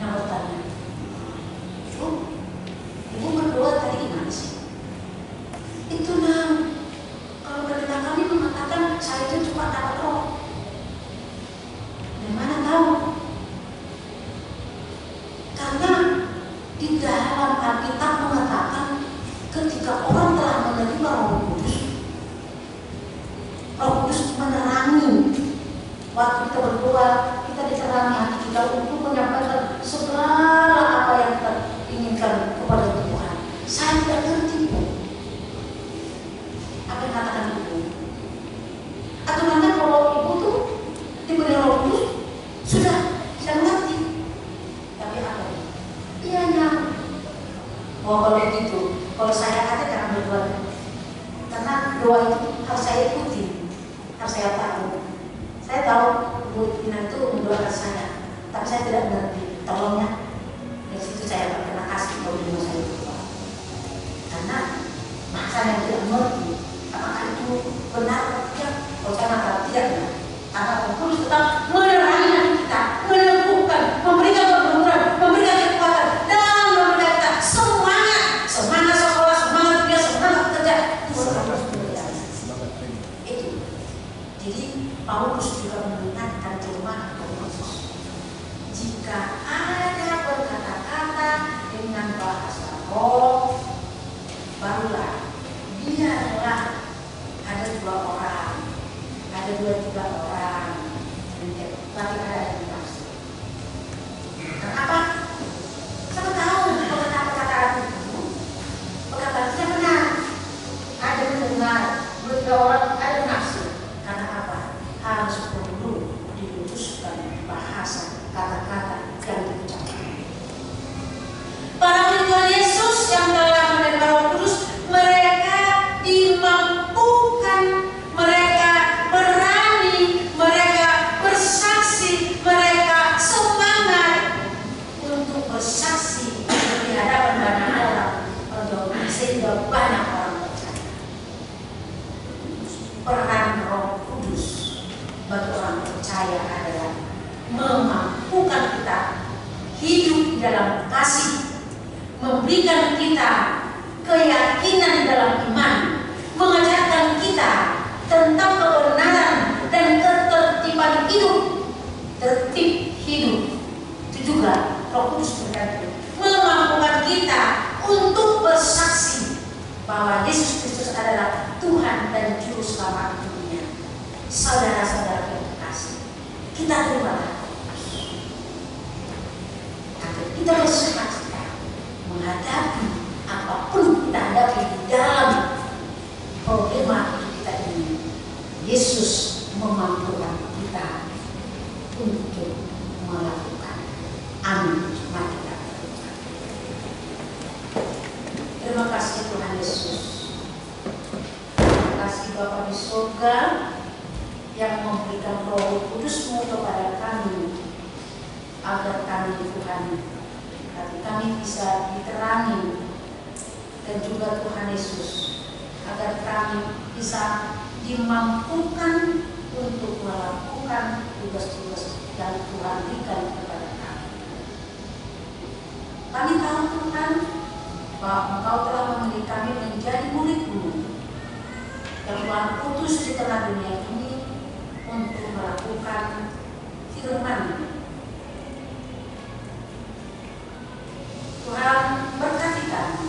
bertanya, Ibu berdoa tadi gimana sih? Itu kalau pendeta kami mengatakan saya itu cuma dapat roh. Dari mana tahu? Karena di dalam Alkitab mengatakan ketika orang telah menerima Roh Kudus menerangi. Waktu kita berdoa, kita diterangi hati kita untuk menyampaikan segala apa yang kita inginkan kepada Tuhan. Saya tidak ngerti apa yang katakan Ibu. Atau nanti kalau Ibu tuh diberi Roh Kudus, sudah saya ngerti. Tapi apa? Iya nyam. Oh kalau gitu, kalau saya kata jangan berdoa. Karena doa itu harus saya ikuti, harus saya tahu. Saya tahu Bu Ina itu mendoakan saya, tapi saya tidak mengerti. Tolongnya dari situ saya berterima kasih kalau Ibu saya berdoa. Karena saya tidak mengerti apakah itu benar atau tidak. Kalau saya mengatakan tidak benar, karena Roh Kudus tetap menerangi hati kita, menyembuhkan, memberikan kebenaran, memberikan kekuatan, dan memberikan kita semangat sekolah, semangat kerja, semangat kerja. Itu. Jadi Paulus juga mengingatkan jemaat Korintus, jika ada berkata-kata dengan bahasa roh, barulah biarlah ada 2 orang, ada 2-3 orang, tapi ada yang nafsu. Kenapa? Saya tahu perkataan itu, perkataan saya benar. Ada mendengar 2-3 orang, ada nafsu. Karena apa? Harus perlu diputuskan bahasa kata-kata yang diucapkan. Para murid Yesus yang telah menerima Roh Kudus, mereka dimampukan, mereka berani, mereka bersaksi, mereka semangat untuk bersaksi di hadapan banyak orang, sehingga banyak orang percaya. Peran Roh Kudus bagi orang percaya adalah memampukan kita hidup di dalam kasih, memberikan kita keyakinan dalam iman, mengajarkan kita tentang kebenaran dan ketertiban hidup. Tertib hidup itu juga Roh Kudus berkata, memampukan kita untuk bersaksi bahwa Yesus Kristus adalah Tuhan dan Juru Selamat dunia. Saudara-saudara yang terkasih, kita terimalah agar kita bersukacita menghadapi apapun kita hadapi di dalam problema hidup kita ini. Yesus memampukan kita untuk melakukan. Amin. Mari kita berdoa. Terima kasih Tuhan Yesus. Terima kasih Bapa di surga yang memberikan Roh Kudus-Mu kepada kami, agar kami Tuhan, hati kami bisa diterangi, dan juga Tuhan Yesus, agar kami bisa dimampukan untuk melakukan tugas-tugas yang Tuhan berikan kepada kami. Kami tahu Tuhan bahwa Engkau telah memilih kami menjadi murid-Mu yang Tuhan utus di tengah dunia ini untuk melakukan firman. Tuhan berkati kami,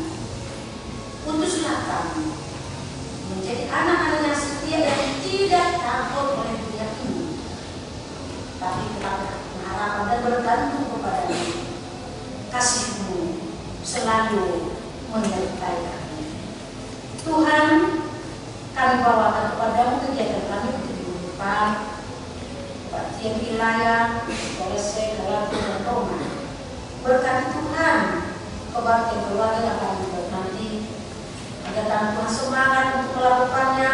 utuslah kami menjadi anak-anak yang setia dan tidak takut oleh dunia ini, tapi tetap berharapan dan bergantung kepada-Mu. Kasih-Mu selalu menyertai kami. Tuhan, kami bawakan kepada-Mu kegiatan kami untuk depan, tiap wilayah, Kolose, Galatia, dan Roma. Berkati Tuhan kebaktian keluarga yang kami buat nanti, agar kami Tuhan semangat untuk melakukannya,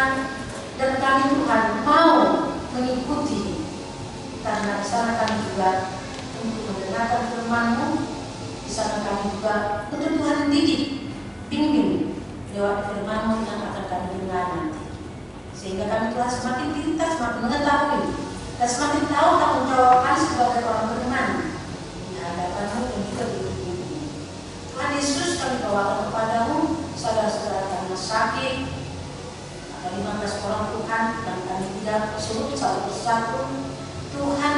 dan kami Tuhan mau mengikuti, karena di sana kami juga untuk mendengarkan firman-Mu, di sana kami juga untuk Tuhan didik, bimbing lewat firman-Mu yang akan kami dengar nanti, sehingga kami Tuhan semakin pintar, semakin mengetahui, dan semakin tahu tanggung jawab kami sebagai orang beriman di hadapan-Mu dan juga di hidup ini. Tuhan Yesus, kami bawakan kepadamu saudara-saudara kami yang sakit, ada 15 orang Tuhan, dan kami tidak sebut satu persatu. Tuhan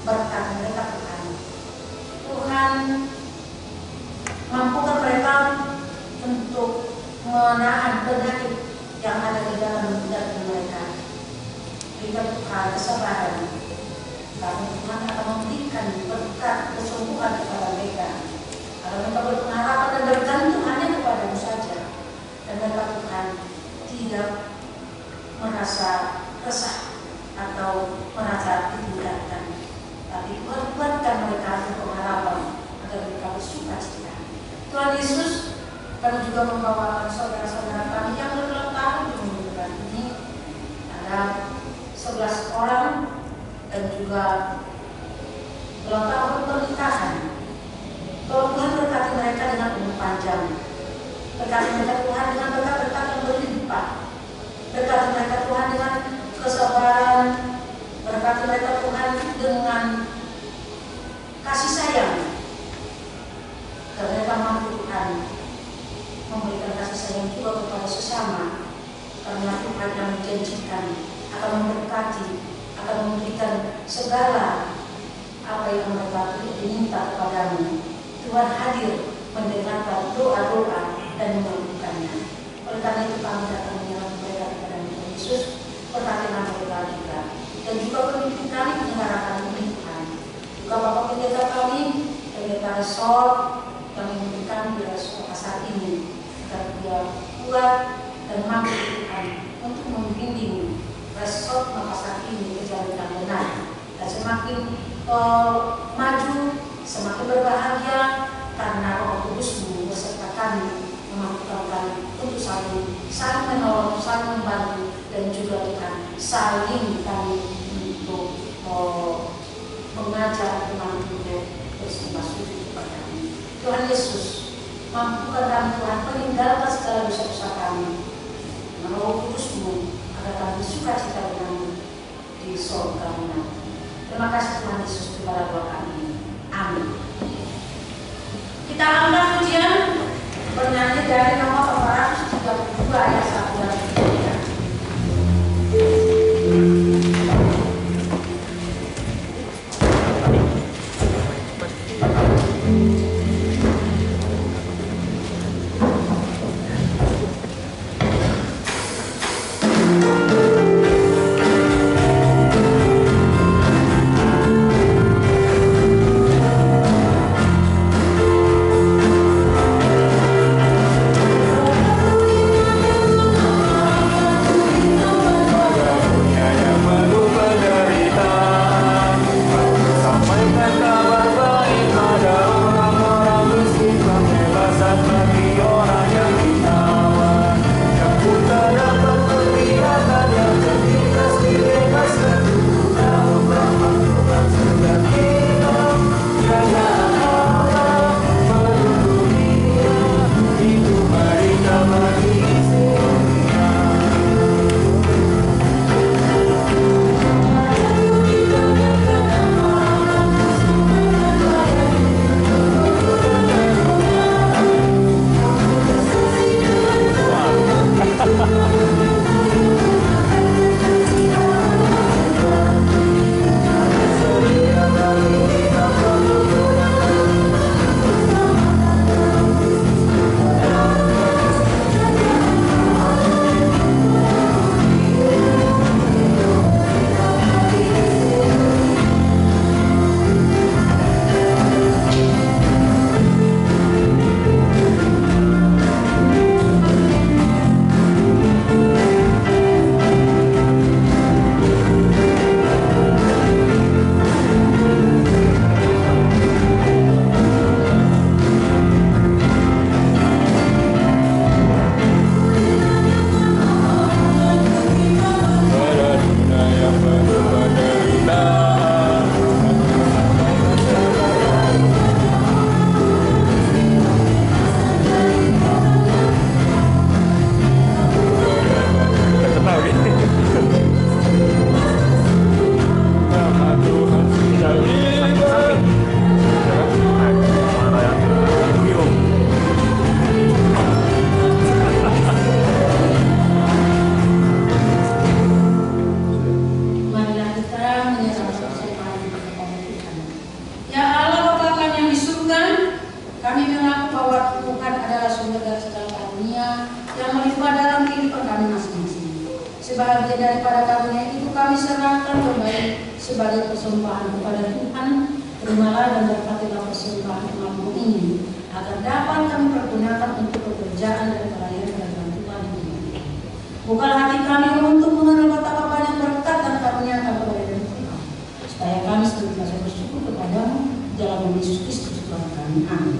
berkati mereka Tuhan. Tuhan mampukan mereka untuk menahan penyakit yang ada di dalam diri mereka. Berikan Tuhan kesabaran. Kami Tuhan akan memberikan berkat kesembuhan kepada mereka. Agar mereka berpengharapan dan bergantung hanya kepada-Mu saja. Dan mereka Tuhan tidak merasa resah atau merasa ditinggalkan. Tapi Tuhan kuatkan mereka dengan pengharapan agar mereka bersuka cita. Tuhan Yesus, kami juga membawakan saudara-saudara kami yang berulang tahun di bulan ini. Ada 11 orang dan juga ulang tahun pernikahan. Tuhan berkati mereka dengan umur panjang. Berkati mereka Tuhan dengan berkat-berkat yang berlimpah. Berkati mereka Tuhan dengan kesabaran. Berkati mereka Tuhan dengan kasih sayang. Dan mereka mampu Tuhan memberikan kasih sayang juga kepada sesama. Karena Tuhan yang menjanjikan akan memberkati, akan memberikan segala apa yang mereka diminta kepadamu. Tuhan hadir mendengarkan doa-doa dan mengabulkannya. Oleh karena itu kami datang menyerahkan mereka kepada Tuhan Yesus, berkati mereka juga. Dan juga pemimpin kami mendengarkan ini Tuhan. Juga Bapak Pendeta kami, Pendeta Resort yang memimpin kami di Resort Pasar ini, agar dia kuat dan mampu Tuhan untuk membimbing Resort Makassar ini ke jalan yang benar dan semakin maju, semakin berbahagia karena Roh Kudus-Mu beserta kami memampukan kami untuk saling menolong, saling membantu, dan juga Tuhan saling kami untuk mengajar teman untuk bersembah sujud kepada kami. Tuhan Yesus, mampukan kami Tuhan meninggalkan segala dosa-dosa kami. Roh Kudus-Mu agar kami suka cita denganmu di surga nanti. Terima kasih Tuhan Yesus kepada doa kami. Amin. Kita angkat pujian bernyanyi dari nomor 432 ayat 1 dan 3. segala karunia yang melimpah dalam kehidupan kami masing-masing. Sebagian daripada karunia itu kami serahkan kembali sebagai persembahan kepada Tuhan. Terimalah dan berkatilah persembahan kami ini, agar dapat kami pergunakan untuk pekerjaan dan pelayanan dalam Tuhan ini. Bukalah hati kami untuk mengenal betapa banyak berkat dan karunia kepada Tuhan, supaya kami senantiasa bersyukur kepadamu dalam Yesus Kristus Tuhan kami. Amin.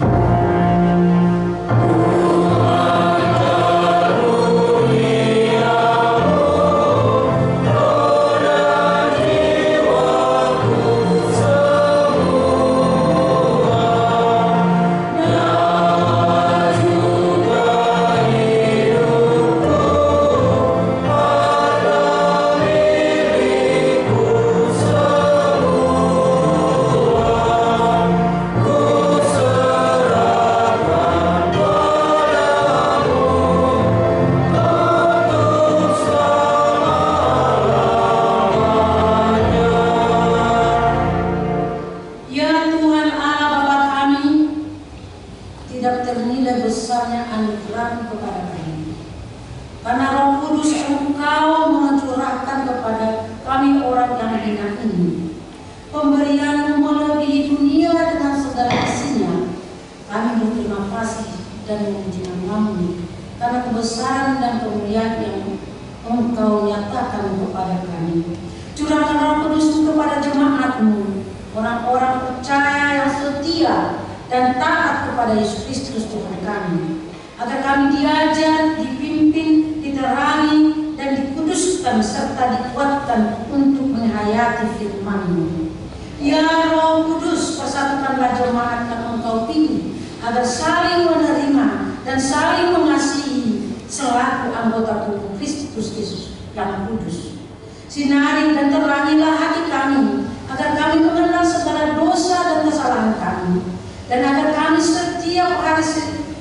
Sinari dan terangilah hati kami, agar kami mengenal segala dosa dan kesalahan kami, dan agar kami setiap hari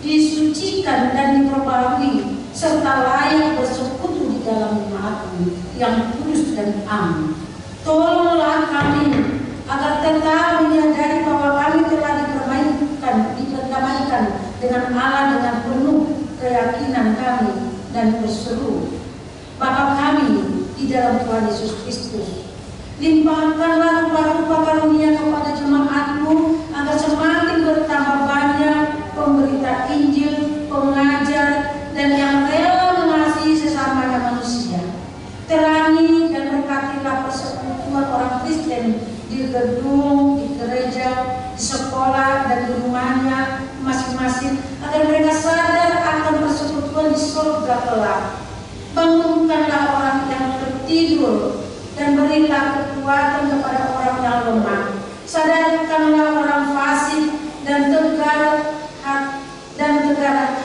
disucikan dan diperbarui, serta layak bersekutu di dalam jemaat-Mu yang kudus dan amin. Tolonglah kami agar tetap menyadari bahwa kami telah diperdamaikan dengan Allah dengan penuh keyakinan kami dan berseru, Bapa kami di dalam Tuhan Yesus Kristus. Limpahkanlah rupa-rupa karunia kepada jemaat-Mu, agar semakin bertambah banyak pemberita Injil, pengajar, dan yang rela mengasihi sesamanya manusia. Terangi dan berkatilah persekutuan orang Kristen di gedung, di gereja, di sekolah, dan di rumahnya masing-masing, agar mereka sadar akan persekutuan di surga kelak. Bangunkanlah orang yang tertidur dan berilah kekuatan kepada orang yang lemah. Sadarkanlah orang fasik dan tegar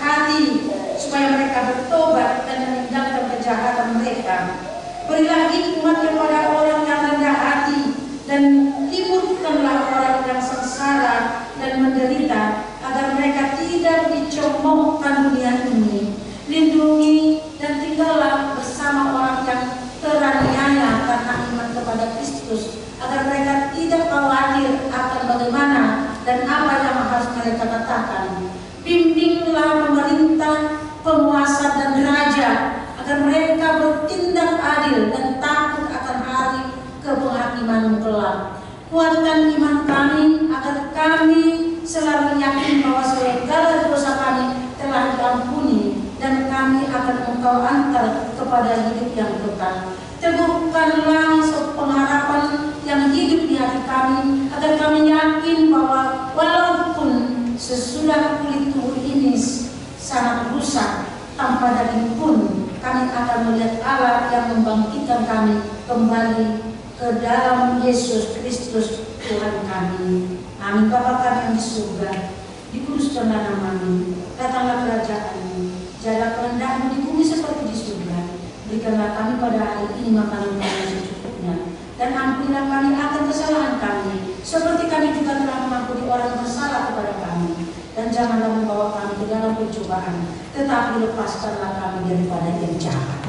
hati, supaya mereka bertobat dan meninggalkan kejahatan mereka. Berilah hikmat kepada orang yang rendah hati, dan hiburkanlah orang yang sengsara dan menderita, agar mereka tidak dicemoohkan dunia ini. Lindungi dan tinggallah bersama orang yang teraniaya karena iman kepada Kristus, agar mereka tidak khawatir akan bagaimana dan apa yang harus mereka katakan. Bimbinglah pemerintah, penguasa, dan raja, agar mereka bertindak adil dan takut akan hari kepenghakiman kelak. Kuatkan iman kami, agar kami selalu yakin bahwa segala dosa kami telah diampuni, dan kami akan Engkau antar kepada hidup yang kekal. Teguhkanlah pengharapan yang hidup di hati kami, agar kami yakin bahwa walaupun sesudah kulit tubuh ini sangat rusak tanpa daging pun, kami akan melihat Allah yang membangkitkan kami kembali ke dalam Yesus Kristus Tuhan kami. Amin. Bapa kami yang di surga, dikuduskanlah nama-Mu, datanglah kerajaan-Mu, jadilah kehendak-Mu di bumi seperti di surga. Berikanlah kami pada hari ini makanan kami secukupnya, dan ampunilah kami akan kesalahan kami, seperti kami juga telah mengampuni orang yang bersalah kepada kami. Dan janganlah membawa kami ke dalam pencobaan, tetapi lepaskanlah kami daripada yang jahat.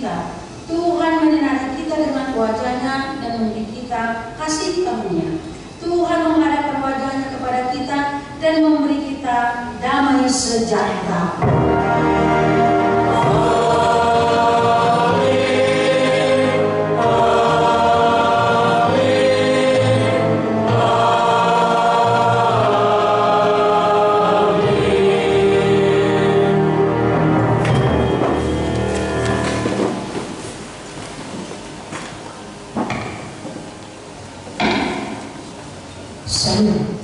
kita. Tuhan menyinari kita dengan wajah-Nya dan memberi kita kasih karunia. Tuhan menghadapkan wajah-Nya kepada kita dan memberi kita damai sejahtera. Salut.